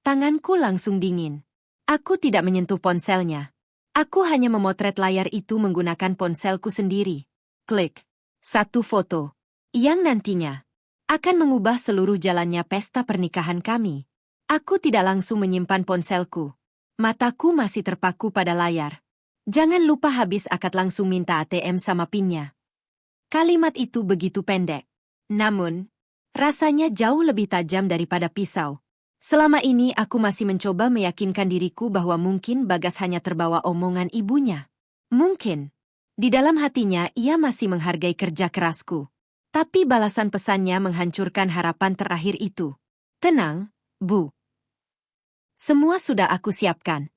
Tanganku langsung dingin. Aku tidak menyentuh ponselnya. Aku hanya memotret layar itu menggunakan ponselku sendiri. Klik. Satu foto. Yang nantinya akan mengubah seluruh jalannya pesta pernikahan kami. Aku tidak langsung menyimpan ponselku. Mataku masih terpaku pada layar. "Jangan lupa habis akad langsung minta ATM sama PIN-nya." Kalimat itu begitu pendek. Namun, rasanya jauh lebih tajam daripada pisau. Selama ini aku masih mencoba meyakinkan diriku bahwa mungkin Bagas hanya terbawa omongan ibunya. Mungkin di dalam hatinya ia masih menghargai kerja kerasku. Tapi balasan pesannya menghancurkan harapan terakhir itu. "Tenang, Bu. Semua sudah aku siapkan."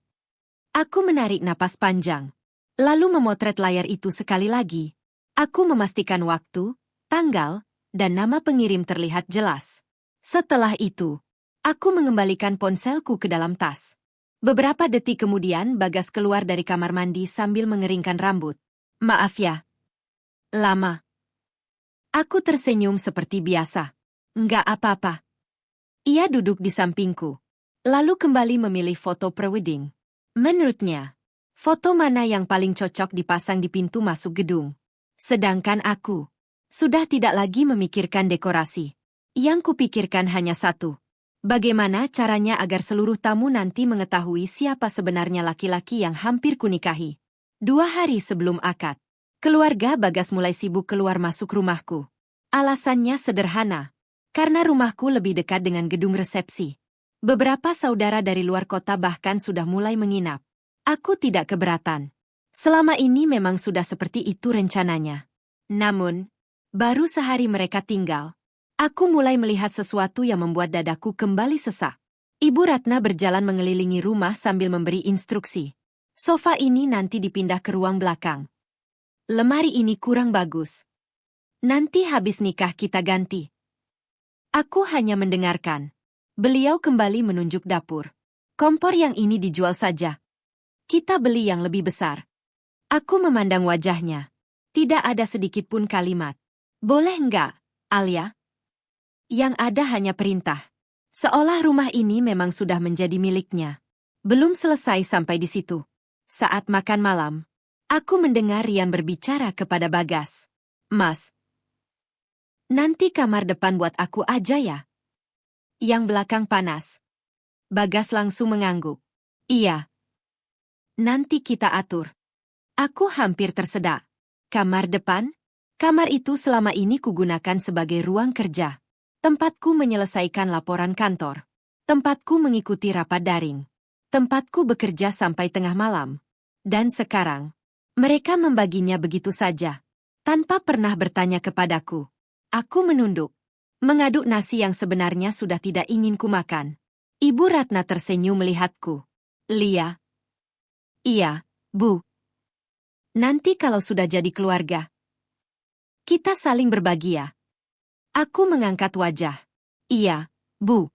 Aku menarik napas panjang. Lalu memotret layar itu sekali lagi. Aku memastikan waktu, tanggal, dan nama pengirim terlihat jelas. Setelah itu, aku mengembalikan ponselku ke dalam tas. Beberapa detik kemudian Bagas keluar dari kamar mandi sambil mengeringkan rambut. "Maaf ya. Lama." Aku tersenyum seperti biasa. "Nggak apa-apa." Ia duduk di sampingku. Lalu kembali memilih foto prewedding. Menurutnya, foto mana yang paling cocok dipasang di pintu masuk gedung. Sedangkan aku sudah tidak lagi memikirkan dekorasi. Yang kupikirkan hanya satu. Bagaimana caranya agar seluruh tamu nanti mengetahui siapa sebenarnya laki-laki yang hampir kunikahi? 2 hari sebelum akad, keluarga Bagas mulai sibuk keluar masuk rumahku. Alasannya sederhana, karena rumahku lebih dekat dengan gedung resepsi. Beberapa saudara dari luar kota bahkan sudah mulai menginap. Aku tidak keberatan. Selama ini memang sudah seperti itu rencananya. Namun, baru sehari mereka tinggal, aku mulai melihat sesuatu yang membuat dadaku kembali sesak. Ibu Ratna berjalan mengelilingi rumah sambil memberi instruksi. Sofa ini nanti dipindah ke ruang belakang. Lemari ini kurang bagus. Nanti habis nikah kita ganti. Aku hanya mendengarkan. Beliau kembali menunjuk dapur. Kompor yang ini dijual saja. Kita beli yang lebih besar. Aku memandang wajahnya. Tidak ada sedikit pun kalimat. Boleh enggak, Alia? Yang ada hanya perintah. Seolah rumah ini memang sudah menjadi miliknya. Belum selesai sampai di situ. Saat makan malam, aku mendengar Rian berbicara kepada Bagas. Mas, nanti kamar depan buat aku aja ya? Yang belakang panas. Bagas langsung mengangguk. Iya. Nanti kita atur. Aku hampir tersedak. Kamar depan? Kamar itu selama ini kugunakan sebagai ruang kerja. Tempatku menyelesaikan laporan kantor. Tempatku mengikuti rapat daring. Tempatku bekerja sampai tengah malam. Dan sekarang, mereka membaginya begitu saja. Tanpa pernah bertanya kepadaku. Aku menunduk. Mengaduk nasi yang sebenarnya sudah tidak ingin kumakan. Ibu Ratna tersenyum melihatku. Lia. Iya, Bu. Nanti kalau sudah jadi keluarga, kita saling berbagi ya. Aku mengangkat wajah. Iya, Bu.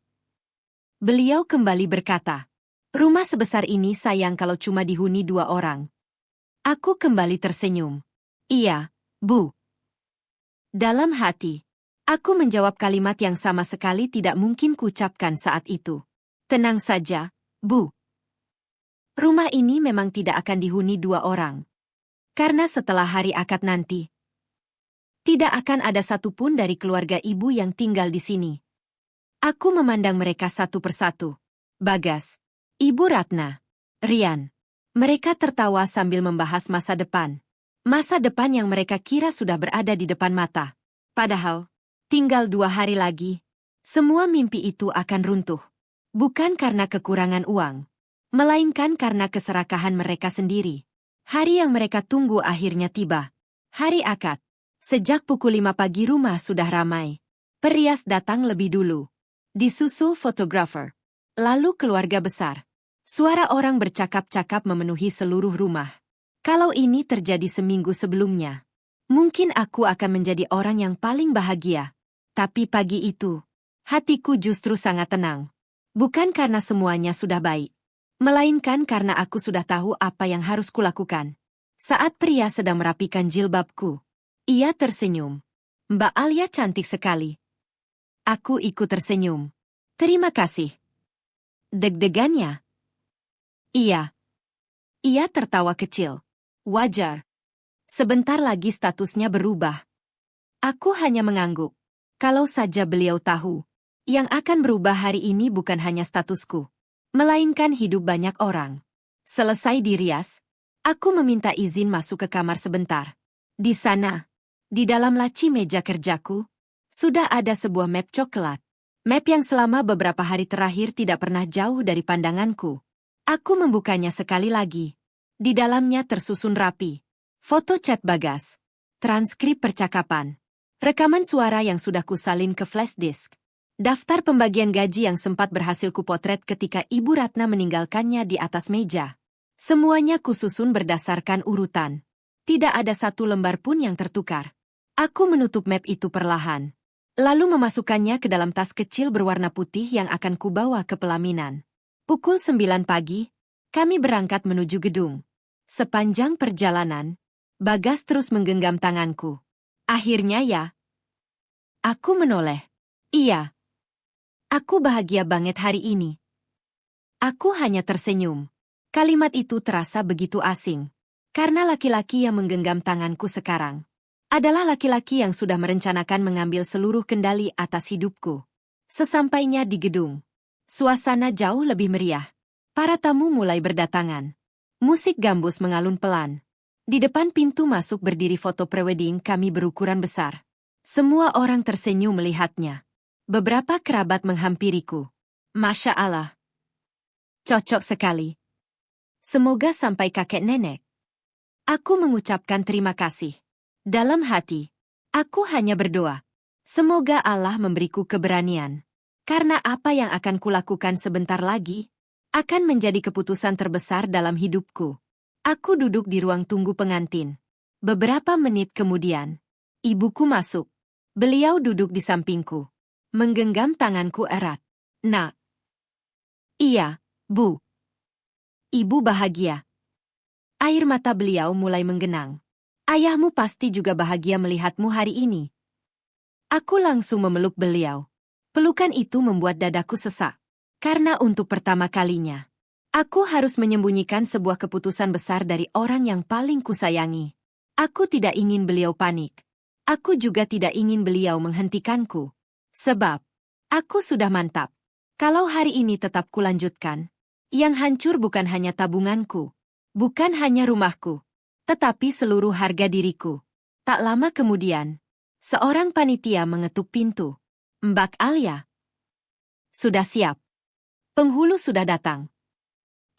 Beliau kembali berkata, rumah sebesar ini sayang kalau cuma dihuni 2 orang. Aku kembali tersenyum. Iya, Bu. Dalam hati, aku menjawab kalimat yang sama sekali tidak mungkin kuucapkan saat itu. Tenang saja, Bu. Rumah ini memang tidak akan dihuni 2 orang. Karena setelah hari akad nanti, tidak akan ada satupun dari keluarga ibu yang tinggal di sini. Aku memandang mereka satu persatu. Bagas, Ibu Ratna, Rian. Mereka tertawa sambil membahas masa depan. Masa depan yang mereka kira sudah berada di depan mata. Padahal, tinggal 2 hari lagi, semua mimpi itu akan runtuh. Bukan karena kekurangan uang, melainkan karena keserakahan mereka sendiri. Hari yang mereka tunggu akhirnya tiba. Hari akad. Sejak pukul 5 pagi rumah sudah ramai. Perias datang lebih dulu. Disusul fotografer. Lalu keluarga besar. Suara orang bercakap-cakap memenuhi seluruh rumah. Kalau ini terjadi seminggu sebelumnya, mungkin aku akan menjadi orang yang paling bahagia. Tapi pagi itu, hatiku justru sangat tenang. Bukan karena semuanya sudah baik, melainkan karena aku sudah tahu apa yang harus kulakukan. Saat pria sedang merapikan jilbabku, ia tersenyum. Mbak Alia cantik sekali. Aku ikut tersenyum. Terima kasih. Deg-degannya. Iya. Ia tertawa kecil. Wajar. Sebentar lagi statusnya berubah. Aku hanya mengangguk. Kalau saja beliau tahu, yang akan berubah hari ini bukan hanya statusku, melainkan hidup banyak orang. Selesai dirias, aku meminta izin masuk ke kamar sebentar. Di sana, di dalam laci meja kerjaku, sudah ada sebuah map coklat. Map yang selama beberapa hari terakhir tidak pernah jauh dari pandanganku. Aku membukanya sekali lagi. Di dalamnya tersusun rapi. Foto chat Bagas. Transkrip percakapan. Rekaman suara yang sudah kusalin ke flash disk. Daftar pembagian gaji yang sempat berhasil kupotret ketika Ibu Ratna meninggalkannya di atas meja. Semuanya kususun berdasarkan urutan. Tidak ada satu lembar pun yang tertukar. Aku menutup map itu perlahan, lalu memasukkannya ke dalam tas kecil berwarna putih yang akan kubawa ke pelaminan. Pukul 9 pagi, kami berangkat menuju gedung. Sepanjang perjalanan, Bagas terus menggenggam tanganku. Akhirnya ya. Aku menoleh. Iya. Aku bahagia banget hari ini. Aku hanya tersenyum. Kalimat itu terasa begitu asing. Karena laki-laki yang menggenggam tanganku sekarang adalah laki-laki yang sudah merencanakan mengambil seluruh kendali atas hidupku. Sesampainya di gedung, Suasana jauh lebih meriah. Para tamu mulai berdatangan. Musik gambus mengalun pelan. Di depan pintu masuk berdiri foto prewedding kami berukuran besar. Semua orang tersenyum melihatnya. Beberapa kerabat menghampiriku. Masya Allah. Cocok sekali. Semoga sampai kakek nenek. Aku mengucapkan terima kasih. Dalam hati, aku hanya berdoa. Semoga Allah memberiku keberanian. Karena apa yang akan kulakukan sebentar lagi, akan menjadi keputusan terbesar dalam hidupku. Aku duduk di ruang tunggu pengantin. Beberapa menit kemudian, ibuku masuk. Beliau duduk di sampingku. Menggenggam tanganku erat. Nak. Iya, Bu. Ibu bahagia. Air mata beliau mulai menggenang. Ayahmu pasti juga bahagia melihatmu hari ini. Aku langsung memeluk beliau. Pelukan itu membuat dadaku sesak. Karena untuk pertama kalinya, aku harus menyembunyikan sebuah keputusan besar dari orang yang paling kusayangi. Aku tidak ingin beliau panik. Aku juga tidak ingin beliau menghentikanku. Sebab, aku sudah mantap. Kalau hari ini tetap kulanjutkan, yang hancur bukan hanya tabunganku, bukan hanya rumahku, tetapi seluruh harga diriku. Tak lama kemudian, seorang panitia mengetuk pintu. Mbak Alia. Sudah siap. Penghulu sudah datang.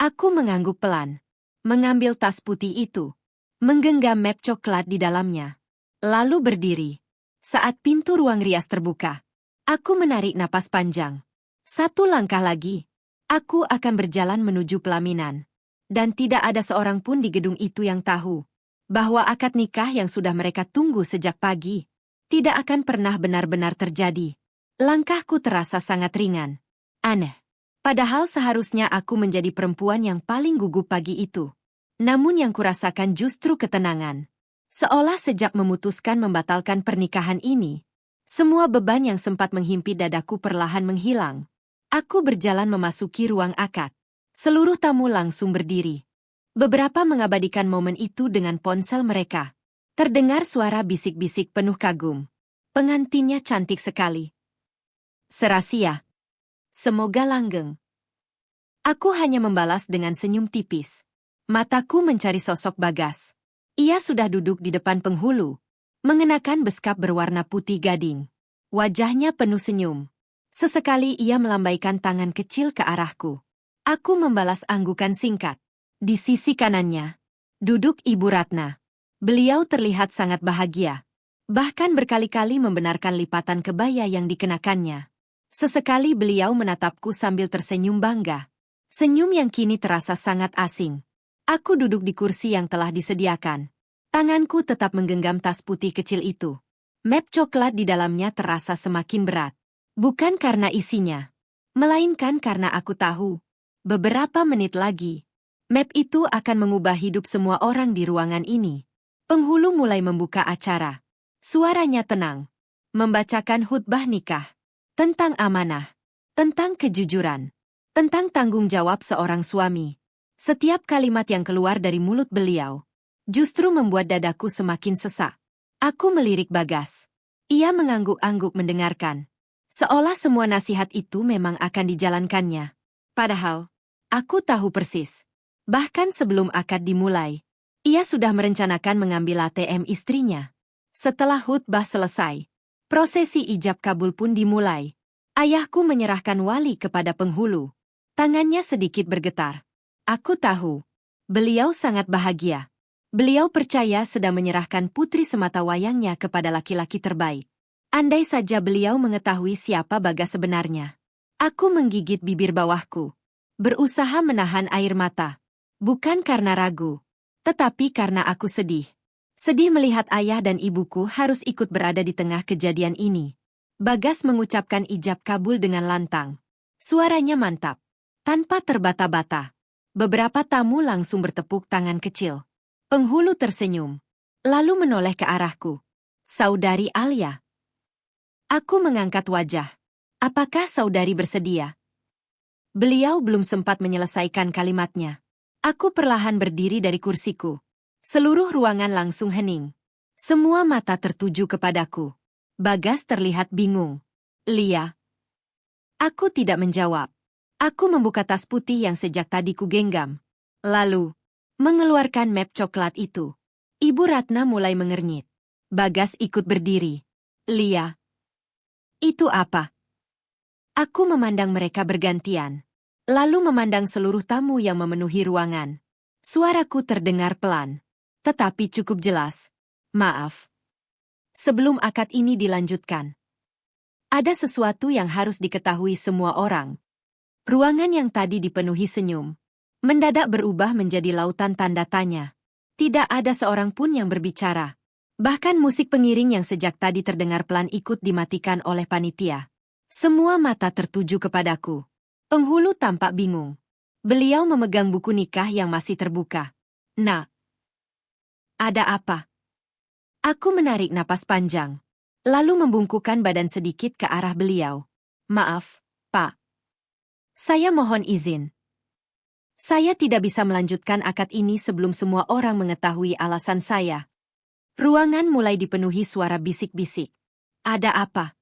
Aku mengangguk pelan. Mengambil tas putih itu. Menggenggam map coklat di dalamnya. Lalu berdiri. Saat pintu ruang rias terbuka, aku menarik napas panjang. Satu langkah lagi. Aku akan berjalan menuju pelaminan. Dan tidak ada seorang pun di gedung itu yang tahu bahwa akad nikah yang sudah mereka tunggu sejak pagi tidak akan pernah benar-benar terjadi. Langkahku terasa sangat ringan. Aneh. Padahal seharusnya aku menjadi perempuan yang paling gugup pagi itu. Namun yang kurasakan justru ketenangan. Seolah sejak memutuskan membatalkan pernikahan ini, semua beban yang sempat menghimpit dadaku perlahan menghilang. Aku berjalan memasuki ruang akad. Seluruh tamu langsung berdiri. Beberapa mengabadikan momen itu dengan ponsel mereka. Terdengar suara bisik-bisik penuh kagum. Pengantinnya cantik sekali. Serasia. Semoga langgeng. Aku hanya membalas dengan senyum tipis. Mataku mencari sosok Bagas. Ia sudah duduk di depan penghulu, mengenakan beskap berwarna putih gading. Wajahnya penuh senyum. Sesekali ia melambaikan tangan kecil ke arahku. Aku membalas anggukan singkat. Di sisi kanannya, duduk Ibu Ratna. Beliau terlihat sangat bahagia. Bahkan berkali-kali membenarkan lipatan kebaya yang dikenakannya. Sesekali beliau menatapku sambil tersenyum bangga. Senyum yang kini terasa sangat asing. Aku duduk di kursi yang telah disediakan. Tanganku tetap menggenggam tas putih kecil itu. Map coklat di dalamnya terasa semakin berat. Bukan karena isinya, melainkan karena aku tahu. Beberapa menit lagi, map itu akan mengubah hidup semua orang di ruangan ini. Penghulu mulai membuka acara. Suaranya tenang. Membacakan khutbah nikah. Tentang amanah, tentang kejujuran, tentang tanggung jawab seorang suami. Setiap kalimat yang keluar dari mulut beliau justru membuat dadaku semakin sesak. Aku melirik Bagas. Ia mengangguk-angguk mendengarkan. Seolah semua nasihat itu memang akan dijalankannya. Padahal, aku tahu persis. Bahkan sebelum akad dimulai, ia sudah merencanakan mengambil ATM istrinya. Setelah khutbah selesai, prosesi ijab kabul pun dimulai. Ayahku menyerahkan wali kepada penghulu. Tangannya sedikit bergetar. Aku tahu. Beliau sangat bahagia. Beliau percaya sedang menyerahkan putri semata wayangnya kepada laki-laki terbaik. Andai saja beliau mengetahui siapa Bagas sebenarnya. Aku menggigit bibir bawahku. Berusaha menahan air mata. Bukan karena ragu, tetapi karena aku sedih. Sedih melihat ayah dan ibuku harus ikut berada di tengah kejadian ini. Bagas mengucapkan ijab kabul dengan lantang. Suaranya mantap, tanpa terbata-bata. Beberapa tamu langsung bertepuk tangan kecil. Penghulu tersenyum, lalu menoleh ke arahku. Saudari Alia. Aku mengangkat wajah. Apakah saudari bersedia? Beliau belum sempat menyelesaikan kalimatnya. Aku perlahan berdiri dari kursiku. Seluruh ruangan langsung hening. Semua mata tertuju kepadaku. Bagas terlihat bingung. Lia. Aku tidak menjawab. Aku membuka tas putih yang sejak tadi ku genggam. Lalu, mengeluarkan map coklat itu. Ibu Ratna mulai mengernyit. Bagas ikut berdiri. Lia. Itu apa? Aku memandang mereka bergantian. Lalu memandang seluruh tamu yang memenuhi ruangan. Suaraku terdengar pelan. Tetapi cukup jelas. Maaf. Sebelum akad ini dilanjutkan. Ada sesuatu yang harus diketahui semua orang. Ruangan yang tadi dipenuhi senyum. Mendadak berubah menjadi lautan tanda tanya. Tidak ada seorang pun yang berbicara. Bahkan musik pengiring yang sejak tadi terdengar pelan ikut dimatikan oleh panitia. Semua mata tertuju kepadaku. Penghulu tampak bingung. Beliau memegang buku nikah yang masih terbuka. Nah, ada apa? Aku menarik napas panjang. Lalu membungkukkan badan sedikit ke arah beliau. Maaf, Pak. Saya mohon izin. Saya tidak bisa melanjutkan akad ini sebelum semua orang mengetahui alasan saya. Ruangan mulai dipenuhi suara bisik-bisik. Ada apa?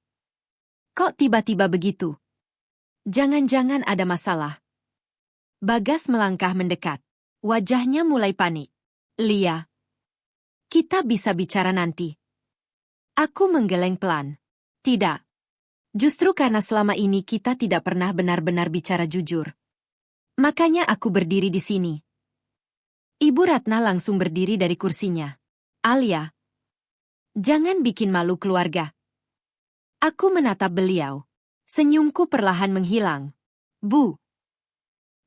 Kok tiba-tiba begitu? Jangan-jangan ada masalah. Bagas melangkah mendekat. Wajahnya mulai panik. Lia. Kita bisa bicara nanti. Aku menggeleng pelan. Tidak. Justru karena selama ini kita tidak pernah benar-benar bicara jujur. Makanya aku berdiri di sini. Ibu Ratna langsung berdiri dari kursinya. Alia. Jangan bikin malu keluarga. Aku menatap beliau. Senyumku perlahan menghilang. Bu.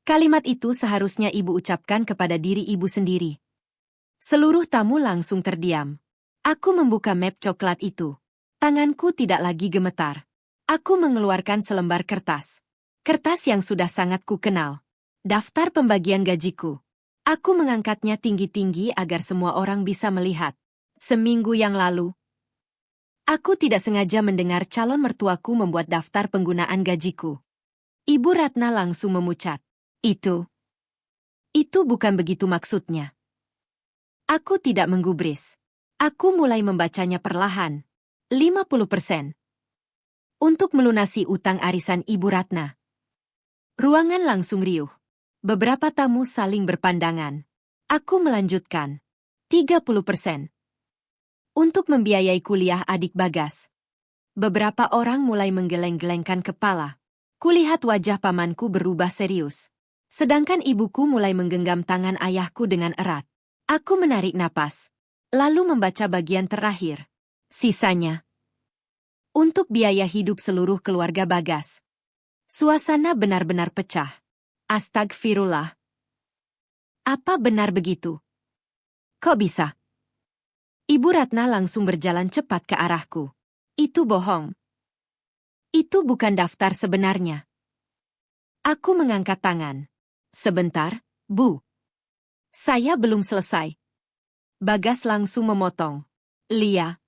Kalimat itu seharusnya ibu ucapkan kepada diri ibu sendiri. Seluruh tamu langsung terdiam. Aku membuka map coklat itu. Tanganku tidak lagi gemetar. Aku mengeluarkan selembar kertas. Kertas yang sudah sangat ku kenal. Daftar pembagian gajiku. Aku mengangkatnya tinggi-tinggi agar semua orang bisa melihat. Seminggu yang lalu, aku tidak sengaja mendengar calon mertuaku membuat daftar penggunaan gajiku. Ibu Ratna langsung memucat. Itu bukan begitu maksudnya. Aku tidak menggubris. Aku mulai membacanya perlahan. 50%. Untuk melunasi utang arisan Ibu Ratna. Ruangan langsung riuh. Beberapa tamu saling berpandangan. Aku melanjutkan. 30%. Untuk membiayai kuliah adik Bagas. Beberapa orang mulai menggeleng-gelengkan kepala. Kulihat wajah pamanku berubah serius. Sedangkan ibuku mulai menggenggam tangan ayahku dengan erat. Aku menarik napas. Lalu membaca bagian terakhir. Sisanya. Untuk biaya hidup seluruh keluarga Bagas. Suasana benar-benar pecah. Astagfirullah. Apa benar begitu? Kok bisa? Ibu Ratna langsung berjalan cepat ke arahku. Itu bohong. Itu bukan daftar sebenarnya. Aku mengangkat tangan. Sebentar, Bu. Saya belum selesai. Bagas langsung memotong. Lia.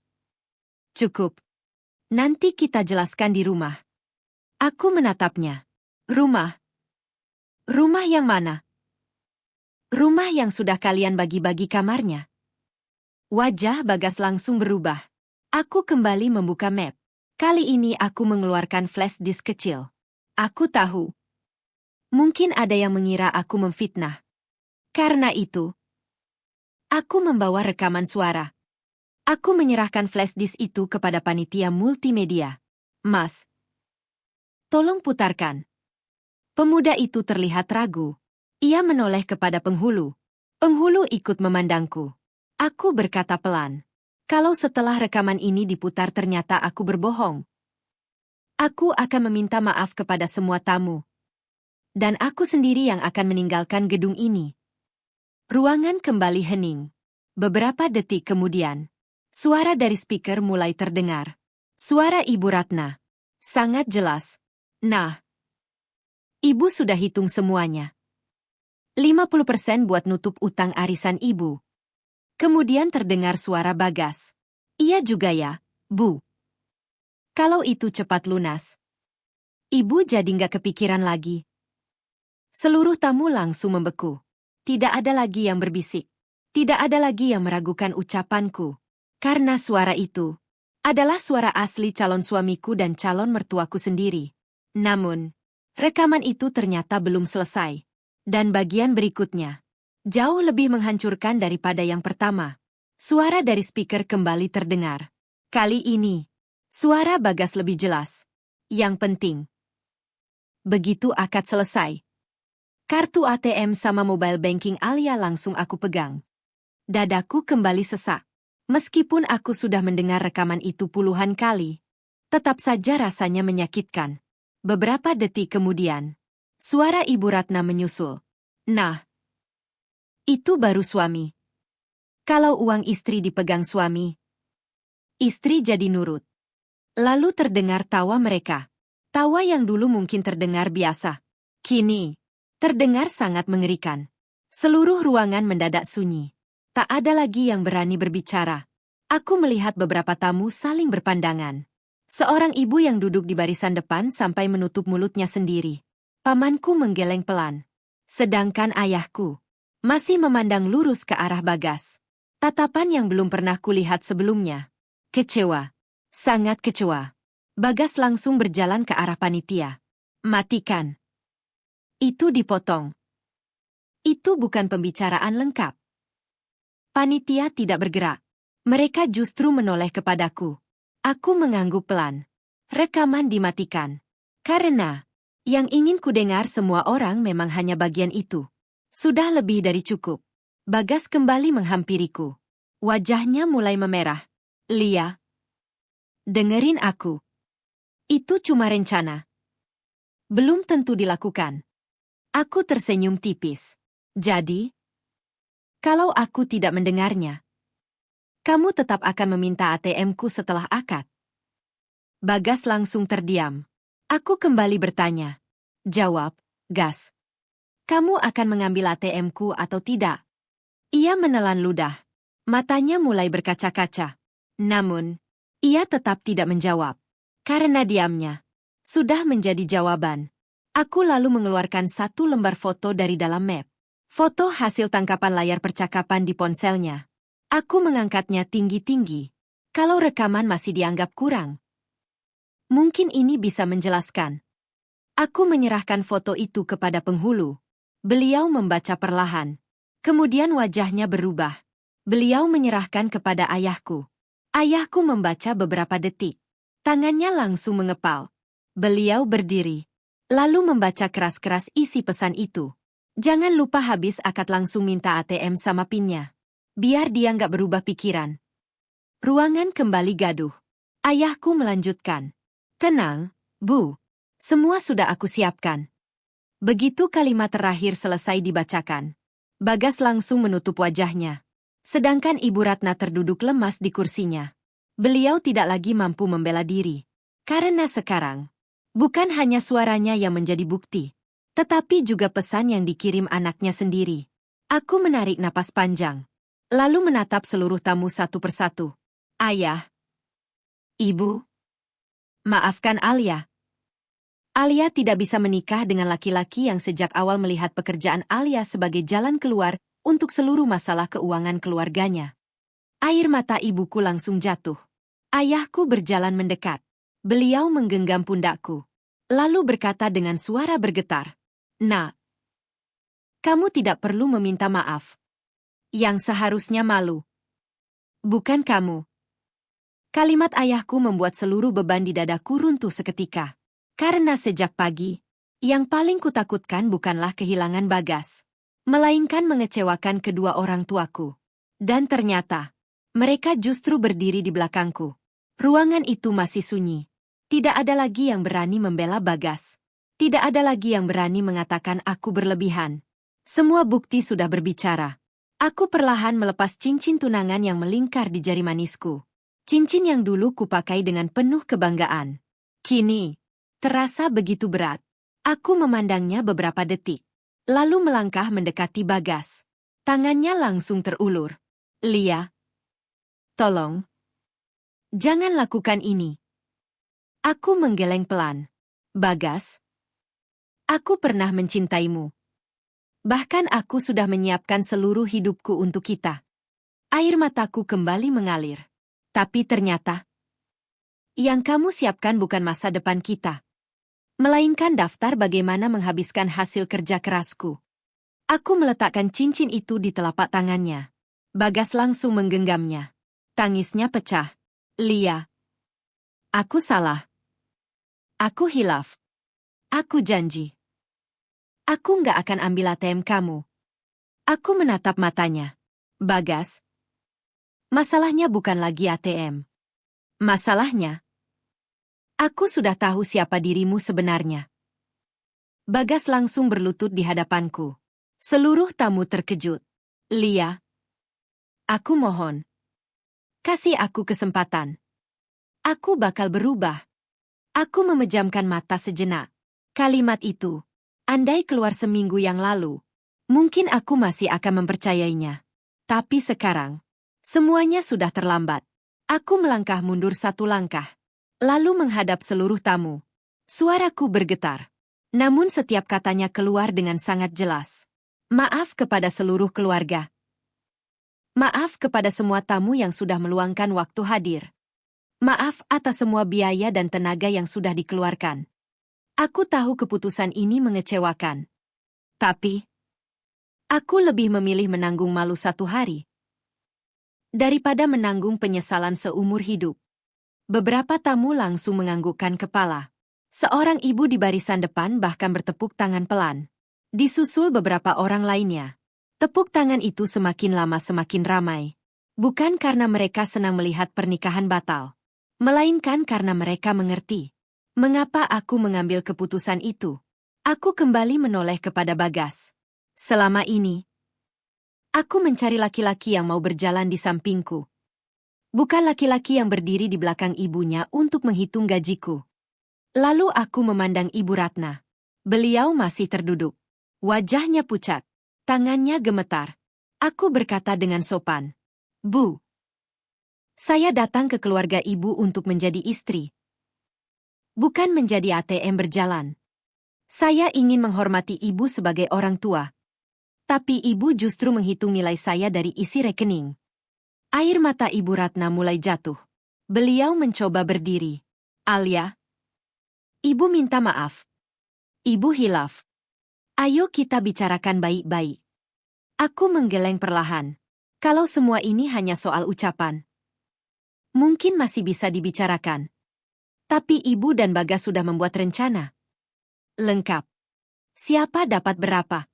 Cukup. Nanti kita jelaskan di rumah. Aku menatapnya. Rumah? Rumah yang mana? Rumah yang sudah kalian bagi-bagi kamarnya. Wajah Bagas langsung berubah. Aku kembali membuka map. Kali ini aku mengeluarkan flash disk kecil. Aku tahu. Mungkin ada yang mengira aku memfitnah. Karena itu, aku membawa rekaman suara. Aku menyerahkan flash disk itu kepada panitia multimedia. Mas, tolong putarkan. Pemuda itu terlihat ragu. Ia menoleh kepada penghulu. Penghulu ikut memandangku. Aku berkata pelan. Kalau setelah rekaman ini diputar ternyata aku berbohong, aku akan meminta maaf kepada semua tamu. Dan aku sendiri yang akan meninggalkan gedung ini. Ruangan kembali hening. Beberapa detik kemudian, suara dari speaker mulai terdengar. Suara Ibu Ratna. Sangat jelas. Nah, Ibu sudah hitung semuanya. 50% buat nutup utang arisan Ibu. Kemudian terdengar suara Bagas. Iya juga ya, Bu. Kalau itu cepat lunas. Ibu jadi nggak kepikiran lagi. Seluruh tamu langsung membeku. Tidak ada lagi yang berbisik. Tidak ada lagi yang meragukan ucapanku. Karena suara itu adalah suara asli calon suamiku dan calon mertuaku sendiri. Namun, Rekaman itu ternyata belum selesai. Dan bagian berikutnya jauh lebih menghancurkan daripada yang pertama. Suara dari speaker kembali terdengar. Kali ini, suara Bagas lebih jelas. Yang penting, begitu akad selesai, kartu ATM sama mobile banking Alia langsung aku pegang. Dadaku kembali sesak. Meskipun aku sudah mendengar rekaman itu puluhan kali, tetap saja rasanya menyakitkan. Beberapa detik kemudian, suara Ibu Ratna menyusul. Nah, itu baru suami. Kalau uang istri dipegang suami, istri jadi nurut. Lalu terdengar tawa mereka. Tawa yang dulu mungkin terdengar biasa. Kini, terdengar sangat mengerikan. Seluruh ruangan mendadak sunyi. Tak ada lagi yang berani berbicara. Aku melihat beberapa tamu saling berpandangan. Seorang ibu yang duduk di barisan depan sampai menutup mulutnya sendiri. Pamanku menggeleng pelan. Sedangkan ayahku masih memandang lurus ke arah Bagas. Tatapan yang belum pernah kulihat sebelumnya. Kecewa. Sangat kecewa. Bagas langsung berjalan ke arah panitia. Matikan. Itu dipotong. Itu bukan pembicaraan lengkap. Panitia tidak bergerak. Mereka justru menoleh kepadaku. Aku mengangguk pelan. Rekaman dimatikan. Karena yang ingin kudengar semua orang memang hanya bagian itu. Sudah lebih dari cukup. Bagas kembali menghampiriku. Wajahnya mulai memerah. Lia, dengerin aku. Itu cuma rencana. Belum tentu dilakukan. Aku tersenyum tipis. Jadi, kalau aku tidak mendengarnya, kamu tetap akan meminta ATM-ku setelah akad. Bagas langsung terdiam. Aku kembali bertanya. Jawab, Gas. Kamu akan mengambil ATM-ku atau tidak? Ia menelan ludah. Matanya mulai berkaca-kaca. Namun, ia tetap tidak menjawab. Karena diamnya sudah menjadi jawaban. Aku lalu mengeluarkan satu lembar foto dari dalam map. Foto hasil tangkapan layar percakapan di ponselnya. Aku mengangkatnya tinggi-tinggi. Kalau rekaman masih dianggap kurang, mungkin ini bisa menjelaskan. Aku menyerahkan foto itu kepada penghulu. Beliau membaca perlahan. Kemudian wajahnya berubah. Beliau menyerahkan kepada ayahku. Ayahku membaca beberapa detik. Tangannya langsung mengepal. Beliau berdiri. Lalu membaca keras-keras isi pesan itu. Jangan lupa habis akad langsung minta ATM sama PIN-nya. Biar dia nggak berubah pikiran. Ruangan kembali gaduh. Ayahku melanjutkan. Tenang, Bu. Semua sudah aku siapkan. Begitu kalimat terakhir selesai dibacakan, Bagas langsung menutup wajahnya. Sedangkan Ibu Ratna terduduk lemas di kursinya. Beliau tidak lagi mampu membela diri. Karena sekarang, bukan hanya suaranya yang menjadi bukti, tetapi juga pesan yang dikirim anaknya sendiri. Aku menarik napas panjang. Lalu menatap seluruh tamu satu persatu. Ayah. Ibu. Maafkan Alia. Alia tidak bisa menikah dengan laki-laki yang sejak awal melihat pekerjaan Alia sebagai jalan keluar untuk seluruh masalah keuangan keluarganya. Air mata ibuku langsung jatuh. Ayahku berjalan mendekat. Beliau menggenggam pundakku. Lalu berkata dengan suara bergetar. Nak, kamu tidak perlu meminta maaf. Yang seharusnya malu, bukan kamu. Kalimat ayahku membuat seluruh beban di dadaku runtuh seketika. Karena sejak pagi, yang paling kutakutkan bukanlah kehilangan Bagas, melainkan mengecewakan kedua orang tuaku. Dan ternyata, mereka justru berdiri di belakangku. Ruangan itu masih sunyi. Tidak ada lagi yang berani membela Bagas. Tidak ada lagi yang berani mengatakan aku berlebihan. Semua bukti sudah berbicara. Aku perlahan melepas cincin tunangan yang melingkar di jari manisku. Cincin yang dulu kupakai dengan penuh kebanggaan. Kini, terasa begitu berat. Aku memandangnya beberapa detik. Lalu melangkah mendekati Bagas. Tangannya langsung terulur. Lia, tolong. Jangan lakukan ini. Aku menggeleng pelan. Bagas, aku pernah mencintaimu. Bahkan aku sudah menyiapkan seluruh hidupku untuk kita. Air mataku kembali mengalir. Tapi ternyata, yang kamu siapkan bukan masa depan kita, melainkan daftar bagaimana menghabiskan hasil kerja kerasku. Aku meletakkan cincin itu di telapak tangannya. Bagas langsung menggenggamnya. Tangisnya pecah. Lia. Aku salah. Aku hilaf. Aku janji. Aku nggak akan ambil ATM kamu. Aku menatap matanya. Bagas. Masalahnya bukan lagi ATM. Masalahnya, aku sudah tahu siapa dirimu sebenarnya. Bagas langsung berlutut di hadapanku. Seluruh tamu terkejut. Lia. Aku mohon. Kasih aku kesempatan. Aku bakal berubah. Aku memejamkan mata sejenak. Kalimat itu, andai keluar seminggu yang lalu, mungkin aku masih akan mempercayainya. Tapi sekarang, semuanya sudah terlambat. Aku melangkah mundur satu langkah, lalu menghadap seluruh tamu. Suaraku bergetar. Namun setiap katanya keluar dengan sangat jelas. Maaf kepada seluruh keluarga. Maaf kepada semua tamu yang sudah meluangkan waktu hadir. Maaf atas semua biaya dan tenaga yang sudah dikeluarkan. Aku tahu keputusan ini mengecewakan. Tapi, aku lebih memilih menanggung malu 1 hari daripada menanggung penyesalan seumur hidup. Beberapa tamu langsung menganggukkan kepala. Seorang ibu di barisan depan bahkan bertepuk tangan pelan. Disusul beberapa orang lainnya. Tepuk tangan itu semakin lama semakin ramai. Bukan karena mereka senang melihat pernikahan batal, melainkan karena mereka mengerti mengapa aku mengambil keputusan itu. Aku kembali menoleh kepada Bagas. Selama ini, aku mencari laki-laki yang mau berjalan di sampingku. Bukan laki-laki yang berdiri di belakang ibunya untuk menghitung gajiku. Lalu aku memandang Ibu Ratna. Beliau masih terduduk. Wajahnya pucat. Tangannya gemetar. Aku berkata dengan sopan. Bu, saya datang ke keluarga ibu untuk menjadi istri. Bukan menjadi ATM berjalan. Saya ingin menghormati ibu sebagai orang tua. Tapi ibu justru menghitung nilai saya dari isi rekening. Air mata Ibu Ratna mulai jatuh. Beliau mencoba berdiri. Alia, ibu minta maaf. Ibu hilaf. Ayo kita bicarakan baik-baik. Aku menggeleng perlahan. Kalau semua ini hanya soal ucapan, mungkin masih bisa dibicarakan. Tapi ibu dan Bagas sudah membuat rencana. Lengkap. Siapa dapat berapa?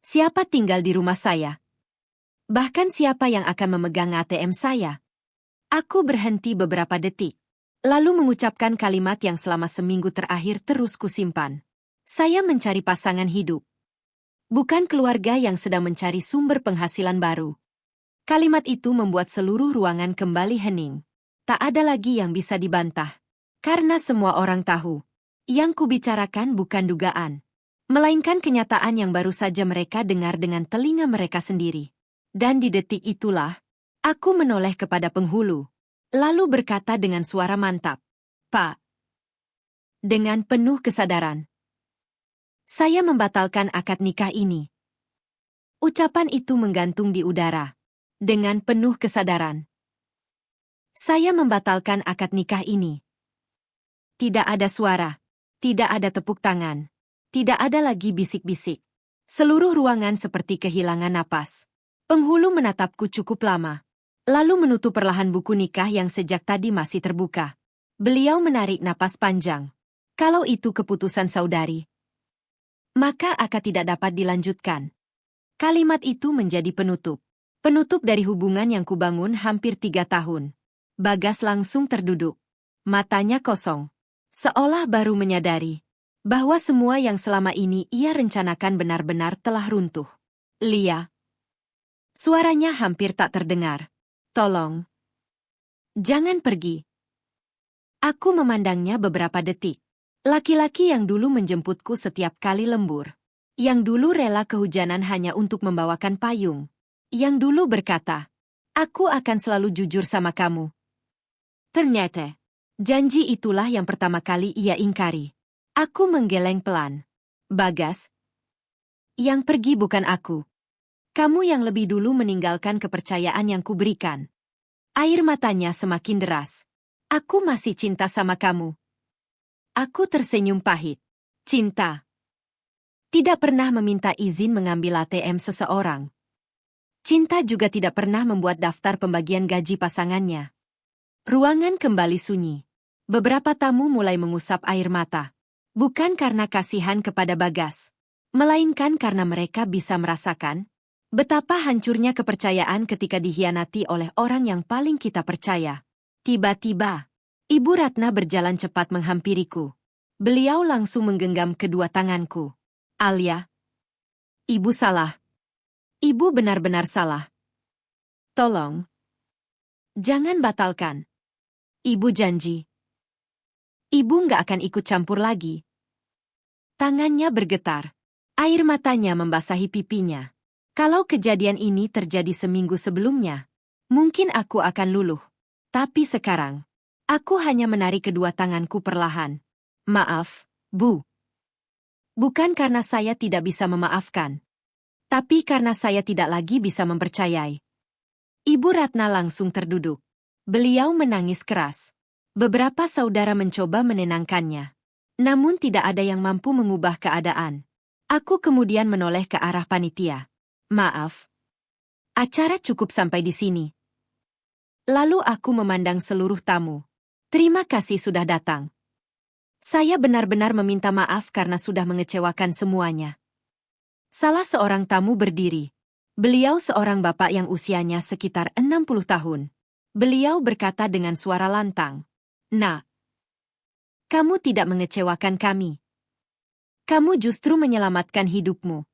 Siapa tinggal di rumah saya? Bahkan siapa yang akan memegang ATM saya? Aku berhenti beberapa detik, lalu mengucapkan kalimat yang selama seminggu terakhir terus kusimpan. Saya mencari pasangan hidup. Bukan keluarga yang sedang mencari sumber penghasilan baru. Kalimat itu membuat seluruh ruangan kembali hening. Tak ada lagi yang bisa dibantah. Karena semua orang tahu, yang kubicarakan bukan dugaan, melainkan kenyataan yang baru saja mereka dengar dengan telinga mereka sendiri. Dan di detik itulah, aku menoleh kepada penghulu, lalu berkata dengan suara mantap, Pak. Dengan penuh kesadaran, saya membatalkan akad nikah ini. Ucapan itu menggantung di udara. Dengan penuh kesadaran, saya membatalkan akad nikah ini. Tidak ada suara, tidak ada tepuk tangan, tidak ada lagi bisik-bisik. Seluruh ruangan seperti kehilangan napas. Penghulu menatapku cukup lama, lalu menutup perlahan buku nikah yang sejak tadi masih terbuka. Beliau menarik napas panjang. Kalau itu keputusan saudari, maka akad tidak dapat dilanjutkan. Kalimat itu menjadi penutup. Penutup dari hubungan yang kubangun hampir 3 tahun. Bagas langsung terduduk. Matanya kosong. Seolah baru menyadari bahwa semua yang selama ini ia rencanakan benar-benar telah runtuh. Lia. Suaranya hampir tak terdengar. Tolong. Jangan pergi. Aku memandangnya beberapa detik. Laki-laki yang dulu menjemputku setiap kali lembur. Yang dulu rela kehujanan hanya untuk membawakan payung. Yang dulu berkata, aku akan selalu jujur sama kamu. Ternyata, janji itulah yang pertama kali ia ingkari. Aku menggeleng pelan. Bagas. Yang pergi bukan aku. Kamu yang lebih dulu meninggalkan kepercayaan yang kuberikan. Air matanya semakin deras. Aku masih cinta sama kamu. Aku tersenyum pahit. Cinta. Tidak pernah meminta izin mengambil ATM seseorang. Cinta juga tidak pernah membuat daftar pembagian gaji pasangannya. Ruangan kembali sunyi. Beberapa tamu mulai mengusap air mata. Bukan karena kasihan kepada Bagas, melainkan karena mereka bisa merasakan betapa hancurnya kepercayaan ketika dikhianati oleh orang yang paling kita percaya. Tiba-tiba, Ibu Ratna berjalan cepat menghampiriku. Beliau langsung menggenggam kedua tanganku. Alia, Ibu salah. Ibu benar-benar salah. Tolong. Jangan batalkan. Ibu janji. Ibu nggak akan ikut campur lagi. Tangannya bergetar. Air matanya membasahi pipinya. Kalau kejadian ini terjadi seminggu sebelumnya, mungkin aku akan luluh. Tapi sekarang, aku hanya menarik kedua tanganku perlahan. Maaf, Bu. Bukan karena saya tidak bisa memaafkan, tapi karena saya tidak lagi bisa mempercayai. Ibu Ratna langsung terduduk. Beliau menangis keras. Beberapa saudara mencoba menenangkannya. Namun tidak ada yang mampu mengubah keadaan. Aku kemudian menoleh ke arah panitia. Maaf. Acara cukup sampai di sini. Lalu aku memandang seluruh tamu. Terima kasih sudah datang. Saya benar-benar meminta maaf karena sudah mengecewakan semuanya. Salah seorang tamu berdiri. Beliau seorang bapak yang usianya sekitar 60 tahun. Beliau berkata dengan suara lantang. Nah, kamu tidak mengecewakan kami. Kamu justru menyelamatkan hidupmu.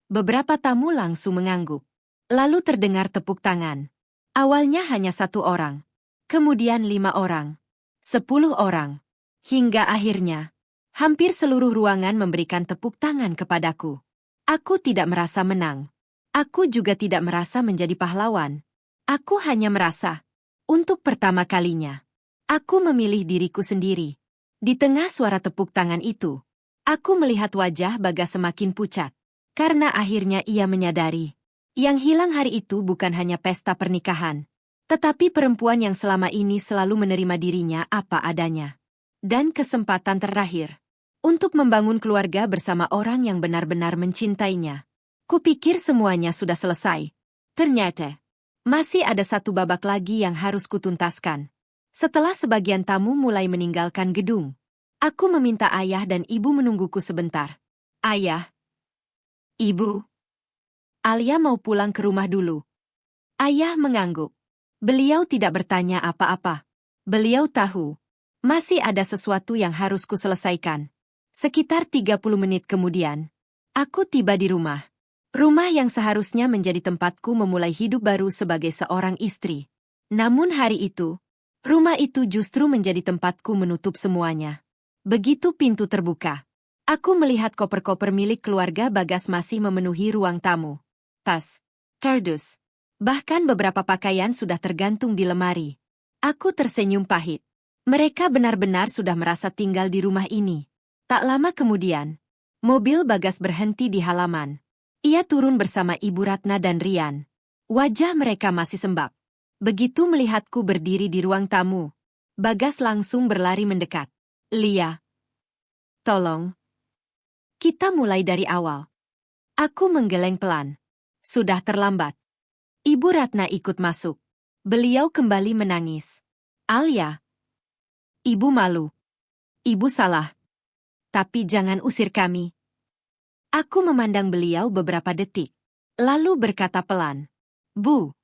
Beberapa tamu langsung mengangguk. Lalu terdengar tepuk tangan. Awalnya hanya 1 orang. Kemudian 5 orang. 10 orang. Hingga akhirnya, hampir seluruh ruangan memberikan tepuk tangan kepadaku. Aku tidak merasa menang. Aku juga tidak merasa menjadi pahlawan. Aku hanya merasa, untuk pertama kalinya, aku memilih diriku sendiri. Di tengah suara tepuk tangan itu, aku melihat wajah Bagas semakin pucat. Karena akhirnya ia menyadari, yang hilang hari itu bukan hanya pesta pernikahan, tetapi perempuan yang selama ini selalu menerima dirinya apa adanya. Dan kesempatan terakhir untuk membangun keluarga bersama orang yang benar-benar mencintainya. Kupikir semuanya sudah selesai. Ternyata, masih ada 1 babak lagi yang harus kutuntaskan. Setelah sebagian tamu mulai meninggalkan gedung, aku meminta ayah dan ibu menungguku sebentar. Ayah. Ibu. Alia mau pulang ke rumah dulu. Ayah mengangguk. Beliau tidak bertanya apa-apa. Beliau tahu. Masih ada sesuatu yang harus kuselesaikan. Sekitar 30 menit kemudian, aku tiba di rumah. Rumah yang seharusnya menjadi tempatku memulai hidup baru sebagai seorang istri. Namun hari itu, rumah itu justru menjadi tempatku menutup semuanya. Begitu pintu terbuka, aku melihat koper-koper milik keluarga Bagas masih memenuhi ruang tamu. Tas, kardus, bahkan beberapa pakaian sudah tergantung di lemari. Aku tersenyum pahit. Mereka benar-benar sudah merasa tinggal di rumah ini. Tak lama kemudian, mobil Bagas berhenti di halaman. Ia turun bersama Ibu Ratna dan Rian. Wajah mereka masih sembab. Begitu melihatku berdiri di ruang tamu, Bagas langsung berlari mendekat. Lia, tolong. Kita mulai dari awal. Aku menggeleng pelan. Sudah terlambat. Ibu Ratna ikut masuk. Beliau kembali menangis. Alia. Ibu malu. Ibu salah. Tapi jangan usir kami. Aku memandang beliau beberapa detik. Lalu berkata pelan. Bu.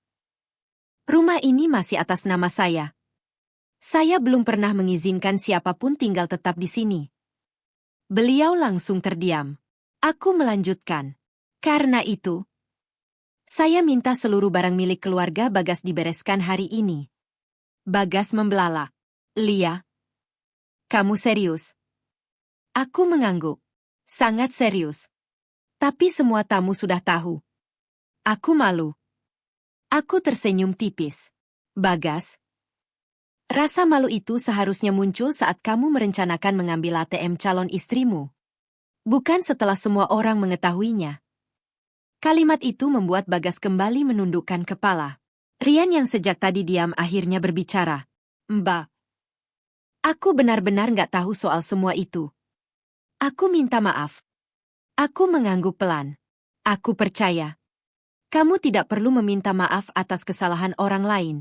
Rumah ini masih atas nama saya. Saya belum pernah mengizinkan siapapun tinggal tetap di sini. Beliau langsung terdiam. Aku melanjutkan. Karena itu, saya minta seluruh barang milik keluarga Bagas dibereskan hari ini. Bagas membelalak. Lia. Kamu serius? Aku mengangguk. Sangat serius. Tapi semua tamu sudah tahu. Aku malu. Aku tersenyum tipis. Bagas. Rasa malu itu seharusnya muncul saat kamu merencanakan mengambil ATM calon istrimu. Bukan setelah semua orang mengetahuinya. Kalimat itu membuat Bagas kembali menundukkan kepala. Rian yang sejak tadi diam akhirnya berbicara. Mbak. Aku benar-benar nggak tahu soal semua itu. Aku minta maaf. Aku mengangguk pelan. Aku percaya. Kamu tidak perlu meminta maaf atas kesalahan orang lain.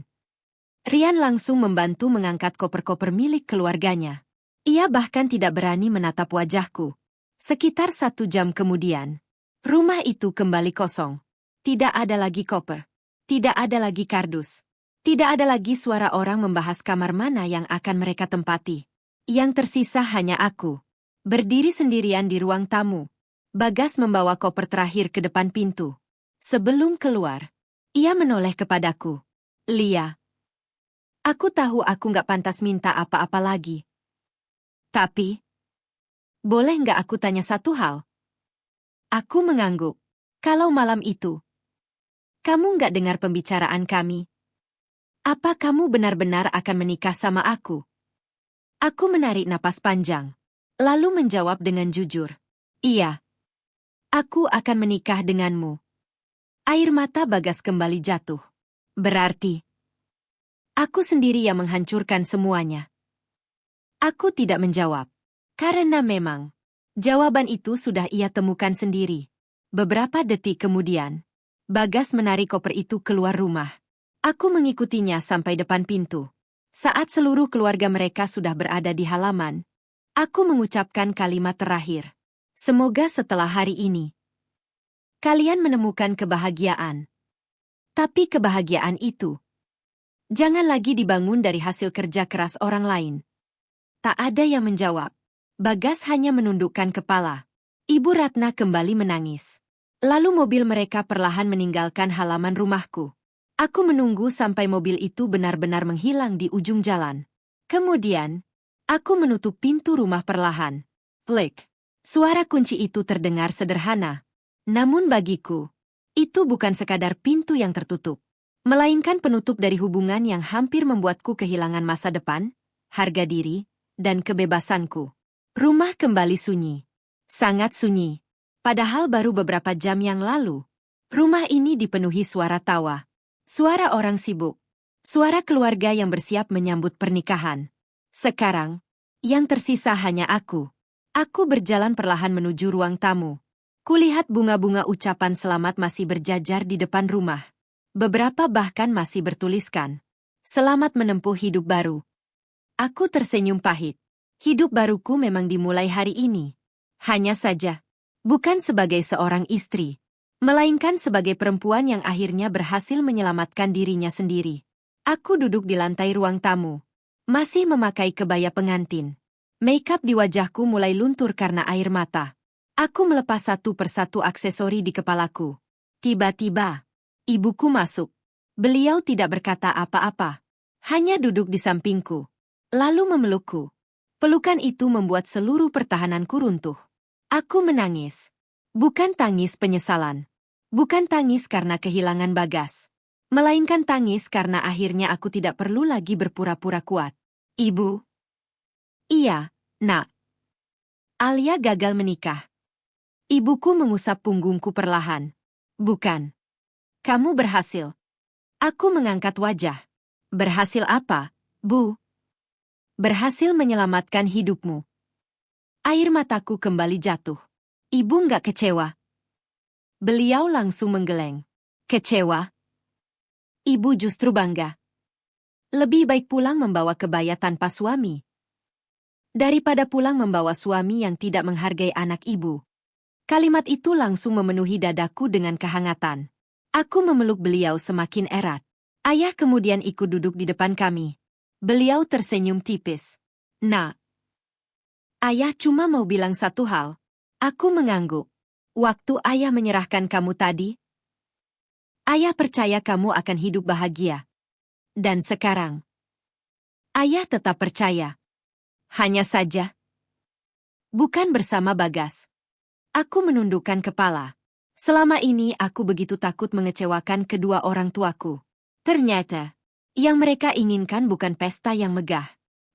Rian langsung membantu mengangkat koper-koper milik keluarganya. Ia bahkan tidak berani menatap wajahku. Sekitar 1 jam kemudian, rumah itu kembali kosong. Tidak ada lagi koper. Tidak ada lagi kardus. Tidak ada lagi suara orang membahas kamar mana yang akan mereka tempati. Yang tersisa hanya aku. Berdiri sendirian di ruang tamu. Bagas membawa koper terakhir ke depan pintu. Sebelum keluar, ia menoleh kepadaku. Lia. Aku tahu aku nggak pantas minta apa-apa lagi. Tapi, boleh nggak aku tanya satu hal? Aku mengangguk. Kalau malam itu, kamu nggak dengar pembicaraan kami? Apa kamu benar-benar akan menikah sama aku? Aku menarik napas panjang, lalu menjawab dengan jujur. Iya. Aku akan menikah denganmu. Air mata Bagas kembali jatuh. Berarti, aku sendiri yang menghancurkan semuanya. Aku tidak menjawab. Karena memang, jawaban itu sudah ia temukan sendiri. Beberapa detik kemudian, Bagas menarik koper itu keluar rumah. Aku mengikutinya sampai depan pintu. Saat seluruh keluarga mereka sudah berada di halaman, aku mengucapkan kalimat terakhir. Semoga setelah hari ini, kalian menemukan kebahagiaan. Tapi kebahagiaan itu, jangan lagi dibangun dari hasil kerja keras orang lain. Tak ada yang menjawab. Bagas hanya menundukkan kepala. Ibu Ratna kembali menangis. Lalu mobil mereka perlahan meninggalkan halaman rumahku. Aku menunggu sampai mobil itu benar-benar menghilang di ujung jalan. Kemudian, aku menutup pintu rumah perlahan. Klik. Suara kunci itu terdengar sederhana. Namun bagiku, itu bukan sekadar pintu yang tertutup, melainkan penutup dari hubungan yang hampir membuatku kehilangan masa depan, harga diri, dan kebebasanku. Rumah kembali sunyi. Sangat sunyi. Padahal baru beberapa jam yang lalu, rumah ini dipenuhi suara tawa. Suara orang sibuk. Suara keluarga yang bersiap menyambut pernikahan. Sekarang, yang tersisa hanya aku. Aku berjalan perlahan menuju ruang tamu. Kulihat bunga-bunga ucapan selamat masih berjajar di depan rumah. Beberapa bahkan masih bertuliskan, "Selamat menempuh hidup baru." Aku tersenyum pahit. Hidup baruku memang dimulai hari ini. Hanya saja, bukan sebagai seorang istri, melainkan sebagai perempuan yang akhirnya berhasil menyelamatkan dirinya sendiri. Aku duduk di lantai ruang tamu, masih memakai kebaya pengantin. Makeup di wajahku mulai luntur karena air mata. Aku melepas satu persatu aksesori di kepalaku. Tiba-tiba, ibuku masuk. Beliau tidak berkata apa-apa, hanya duduk di sampingku, lalu memelukku. Pelukan itu membuat seluruh pertahananku runtuh. Aku menangis. Bukan tangis penyesalan. Bukan tangis karena kehilangan Bagas. Melainkan tangis karena akhirnya aku tidak perlu lagi berpura-pura kuat. Ibu? Iya, Nak. Alia gagal menikah. Ibuku mengusap punggungku perlahan. Bukan. Kamu berhasil. Aku mengangkat wajah. Berhasil apa, Bu? Berhasil menyelamatkan hidupmu. Air mataku kembali jatuh. Ibu nggak kecewa. Beliau langsung menggeleng. Kecewa? Ibu justru bangga. Lebih baik pulang membawa kebaya tanpa suami, daripada pulang membawa suami yang tidak menghargai anak ibu. Kalimat itu langsung memenuhi dadaku dengan kehangatan. Aku memeluk beliau semakin erat. Ayah kemudian ikut duduk di depan kami. Beliau tersenyum tipis. Nak, ayah cuma mau bilang satu hal. Aku mengangguk. Waktu ayah menyerahkan kamu tadi, ayah percaya kamu akan hidup bahagia. Dan sekarang, ayah tetap percaya. Hanya saja, bukan bersama Bagas. Aku menundukkan kepala. Selama ini aku begitu takut mengecewakan kedua orang tuaku. Ternyata, yang mereka inginkan bukan pesta yang megah,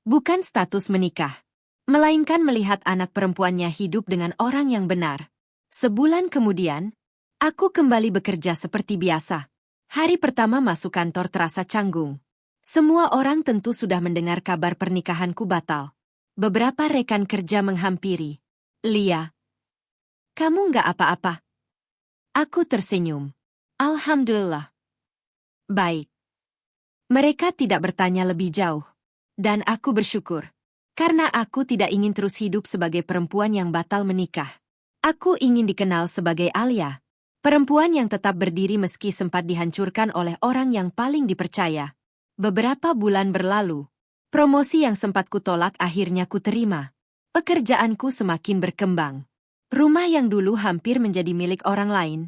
bukan status menikah, melainkan melihat anak perempuannya hidup dengan orang yang benar. Sebulan kemudian, aku kembali bekerja seperti biasa. Hari pertama masuk kantor terasa canggung. Semua orang tentu sudah mendengar kabar pernikahanku batal. Beberapa rekan kerja menghampiri. Lia, kamu nggak apa-apa? Aku tersenyum. Alhamdulillah. Baik. Mereka tidak bertanya lebih jauh. Dan aku bersyukur. Karena aku tidak ingin terus hidup sebagai perempuan yang batal menikah. Aku ingin dikenal sebagai Alia. Perempuan yang tetap berdiri meski sempat dihancurkan oleh orang yang paling dipercaya. Beberapa bulan berlalu. Promosi yang sempat kutolak akhirnya kuterima. Pekerjaanku semakin berkembang. Rumah yang dulu hampir menjadi milik orang lain,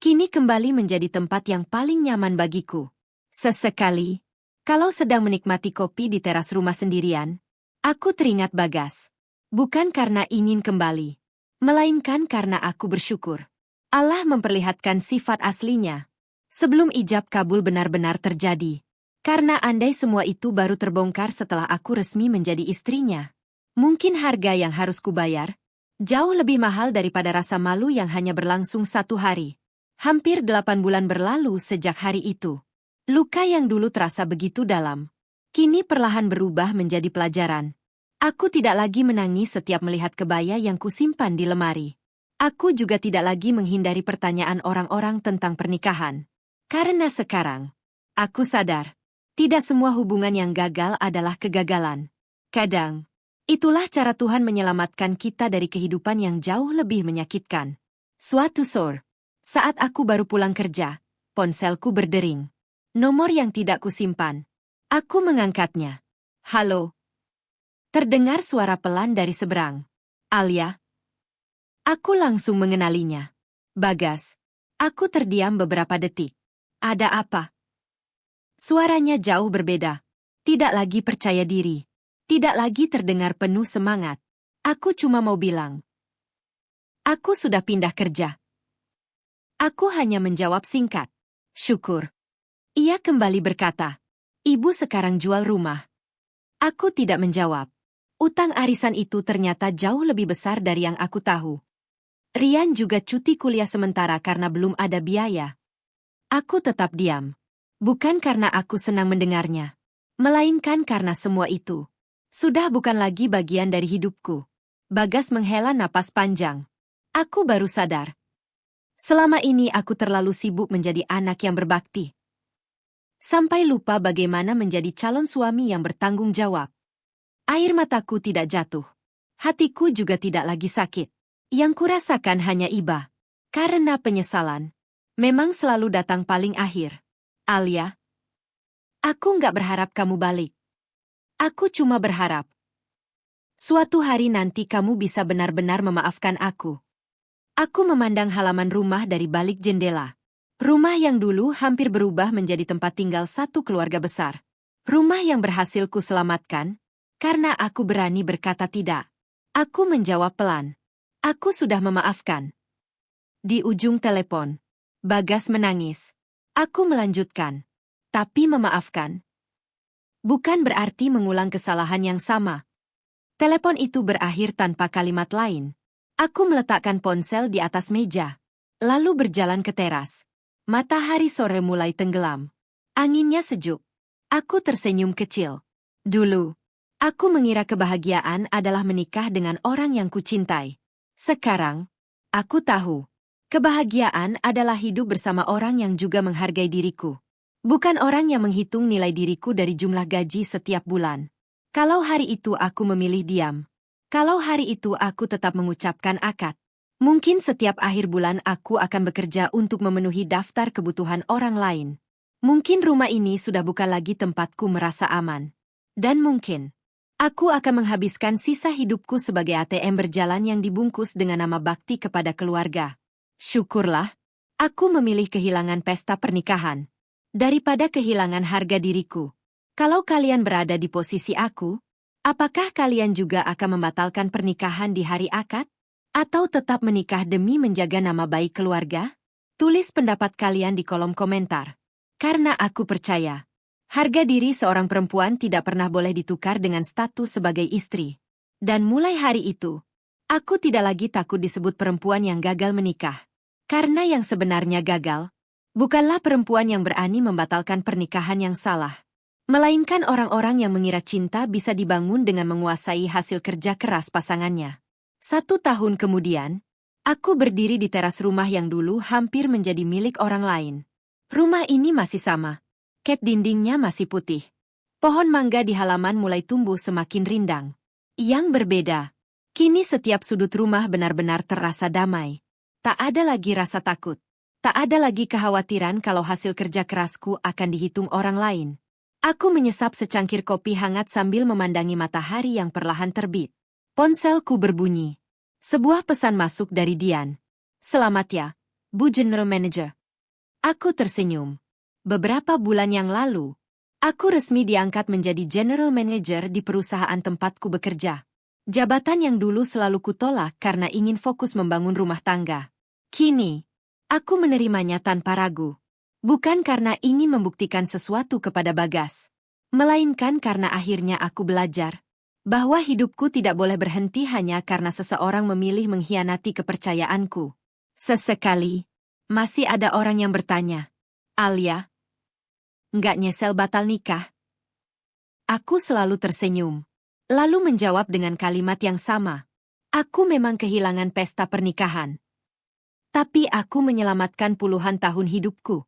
kini kembali menjadi tempat yang paling nyaman bagiku. Sesekali, kalau sedang menikmati kopi di teras rumah sendirian, aku teringat Bagas. Bukan karena ingin kembali, melainkan karena aku bersyukur. Allah memperlihatkan sifat aslinya. Sebelum ijab kabul benar-benar terjadi. Karena andai semua itu baru terbongkar setelah aku resmi menjadi istrinya. Mungkin harga yang harus kubayar jauh lebih mahal daripada rasa malu yang hanya berlangsung 1 hari. Hampir 8 bulan berlalu sejak hari itu. Luka yang dulu terasa begitu dalam, kini perlahan berubah menjadi pelajaran. Aku tidak lagi menangis setiap melihat kebaya yang kusimpan di lemari. Aku juga tidak lagi menghindari pertanyaan orang-orang tentang pernikahan. Karena sekarang, aku sadar, tidak semua hubungan yang gagal adalah kegagalan. Kadang, itulah cara Tuhan menyelamatkan kita dari kehidupan yang jauh lebih menyakitkan. Suatu sore, saat aku baru pulang kerja, ponselku berdering. Nomor yang tidak kusimpan. Aku mengangkatnya. Halo. Terdengar suara pelan dari seberang. Alia. Aku langsung mengenalinya. Bagas. Aku terdiam beberapa detik. Ada apa? Suaranya jauh berbeda. Tidak lagi percaya diri. Tidak lagi terdengar penuh semangat. Aku cuma mau bilang. Aku sudah pindah kerja. Aku hanya menjawab singkat. Syukur. Ia kembali berkata. Ibu sekarang jual rumah. Aku tidak menjawab. Utang arisan itu ternyata jauh lebih besar dari yang aku tahu. Rian juga cuti kuliah sementara karena belum ada biaya. Aku tetap diam. Bukan karena aku senang mendengarnya. Melainkan karena semua itu sudah bukan lagi bagian dari hidupku. Bagas menghela napas panjang. Aku baru sadar. Selama ini aku terlalu sibuk menjadi anak yang berbakti. Sampai lupa bagaimana menjadi calon suami yang bertanggung jawab. Air mataku tidak jatuh. Hatiku juga tidak lagi sakit. Yang kurasakan hanya iba. Karena penyesalan memang selalu datang paling akhir. Alia, aku nggak berharap kamu balik. Aku cuma berharap suatu hari nanti kamu bisa benar-benar memaafkan aku. Aku memandang halaman rumah dari balik jendela. Rumah yang dulu hampir berubah menjadi tempat tinggal satu keluarga besar. Rumah yang berhasil kuselamatkan karena aku berani berkata tidak. Aku menjawab pelan. Aku sudah memaafkan. Di ujung telepon, Bagas menangis. Aku melanjutkan. Tapi memaafkan bukan berarti mengulang kesalahan yang sama. Telepon itu berakhir tanpa kalimat lain. Aku meletakkan ponsel di atas meja, lalu berjalan ke teras. Matahari sore mulai tenggelam. Anginnya sejuk. Aku tersenyum kecil. Dulu, aku mengira kebahagiaan adalah menikah dengan orang yang kucintai. Sekarang, aku tahu, kebahagiaan adalah hidup bersama orang yang juga menghargai diriku. Bukan orang yang menghitung nilai diriku dari jumlah gaji setiap bulan. Kalau hari itu aku memilih diam. Kalau hari itu aku tetap mengucapkan akad. Mungkin setiap akhir bulan aku akan bekerja untuk memenuhi daftar kebutuhan orang lain. Mungkin rumah ini sudah bukan lagi tempatku merasa aman. Dan mungkin aku akan menghabiskan sisa hidupku sebagai ATM berjalan yang dibungkus dengan nama bakti kepada keluarga. Syukurlah, aku memilih kehilangan pesta pernikahan daripada kehilangan harga diriku. Kalau kalian berada di posisi aku, apakah kalian juga akan membatalkan pernikahan di hari akad? Atau tetap menikah demi menjaga nama baik keluarga? Tulis pendapat kalian di kolom komentar. Karena aku percaya, harga diri seorang perempuan tidak pernah boleh ditukar dengan status sebagai istri. Dan mulai hari itu, aku tidak lagi takut disebut perempuan yang gagal menikah. Karena yang sebenarnya gagal bukanlah perempuan yang berani membatalkan pernikahan yang salah, melainkan orang-orang yang mengira cinta bisa dibangun dengan menguasai hasil kerja keras pasangannya. 1 tahun kemudian, aku berdiri di teras rumah yang dulu hampir menjadi milik orang lain. Rumah ini masih sama. Cat dindingnya masih putih. Pohon mangga di halaman mulai tumbuh semakin rindang. Yang berbeda, kini setiap sudut rumah benar-benar terasa damai. Tak ada lagi rasa takut. Tak ada lagi kekhawatiran kalau hasil kerja kerasku akan dihitung orang lain. Aku menyesap secangkir kopi hangat sambil memandangi matahari yang perlahan terbit. Ponselku berbunyi. Sebuah pesan masuk dari Dian. "Selamat ya, Bu General Manager." Aku tersenyum. Beberapa bulan yang lalu, aku resmi diangkat menjadi General Manager di perusahaan tempatku bekerja. Jabatan yang dulu selalu kutolak karena ingin fokus membangun rumah tangga. Kini, aku menerimanya tanpa ragu. Bukan karena ingin membuktikan sesuatu kepada Bagas, melainkan karena akhirnya aku belajar bahwa hidupku tidak boleh berhenti hanya karena seseorang memilih mengkhianati kepercayaanku. Sesekali, masih ada orang yang bertanya, "Alia, nggak nyesel batal nikah?" Aku selalu tersenyum, lalu menjawab dengan kalimat yang sama. Aku memang kehilangan pesta pernikahan. Tapi aku menyelamatkan puluhan tahun hidupku.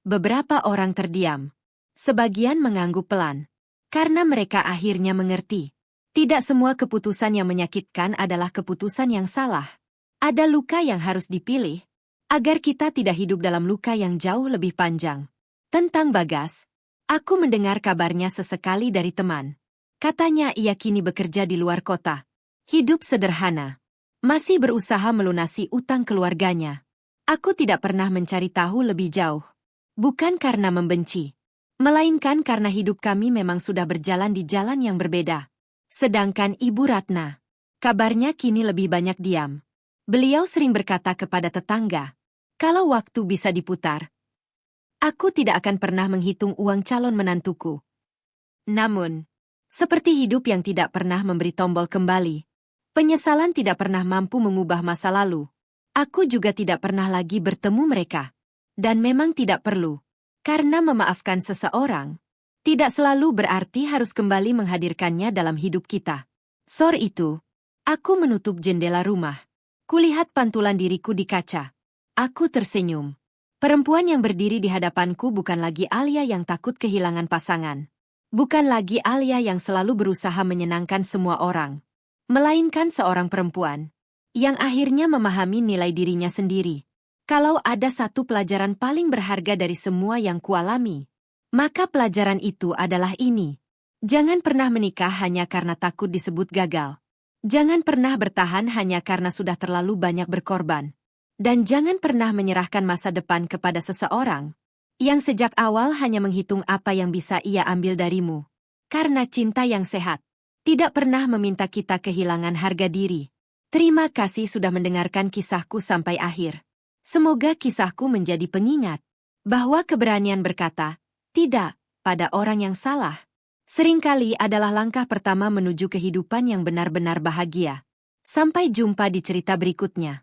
Beberapa orang terdiam. Sebagian mengangguk pelan. Karena mereka akhirnya mengerti. Tidak semua keputusan yang menyakitkan adalah keputusan yang salah. Ada luka yang harus dipilih, agar kita tidak hidup dalam luka yang jauh lebih panjang. Tentang Bagas, aku mendengar kabarnya sesekali dari teman. Katanya ia kini bekerja di luar kota. Hidup sederhana. Masih berusaha melunasi utang keluarganya. Aku tidak pernah mencari tahu lebih jauh. Bukan karena membenci, melainkan karena hidup kami memang sudah berjalan di jalan yang berbeda. Sedangkan Ibu Ratna, kabarnya kini lebih banyak diam. Beliau sering berkata kepada tetangga, "Kalau waktu bisa diputar, aku tidak akan pernah menghitung uang calon menantuku." Namun, seperti hidup yang tidak pernah memberi tombol kembali, penyesalan tidak pernah mampu mengubah masa lalu. Aku juga tidak pernah lagi bertemu mereka. Dan memang tidak perlu. Karena memaafkan seseorang tidak selalu berarti harus kembali menghadirkannya dalam hidup kita. Sore itu, aku menutup jendela rumah. Kulihat pantulan diriku di kaca. Aku tersenyum. Perempuan yang berdiri di hadapanku bukan lagi Alia yang takut kehilangan pasangan. Bukan lagi Alia yang selalu berusaha menyenangkan semua orang. Melainkan seorang perempuan yang akhirnya memahami nilai dirinya sendiri. Kalau ada satu pelajaran paling berharga dari semua yang kualami, maka pelajaran itu adalah ini. Jangan pernah menikah hanya karena takut disebut gagal. Jangan pernah bertahan hanya karena sudah terlalu banyak berkorban. Dan jangan pernah menyerahkan masa depan kepada seseorang yang sejak awal hanya menghitung apa yang bisa ia ambil darimu. Karena cinta yang sehat tidak pernah meminta kita kehilangan harga diri. Terima kasih sudah mendengarkan kisahku sampai akhir. Semoga kisahku menjadi pengingat bahwa keberanian berkata tidak pada orang yang salah seringkali adalah langkah pertama menuju kehidupan yang benar-benar bahagia. Sampai jumpa di cerita berikutnya.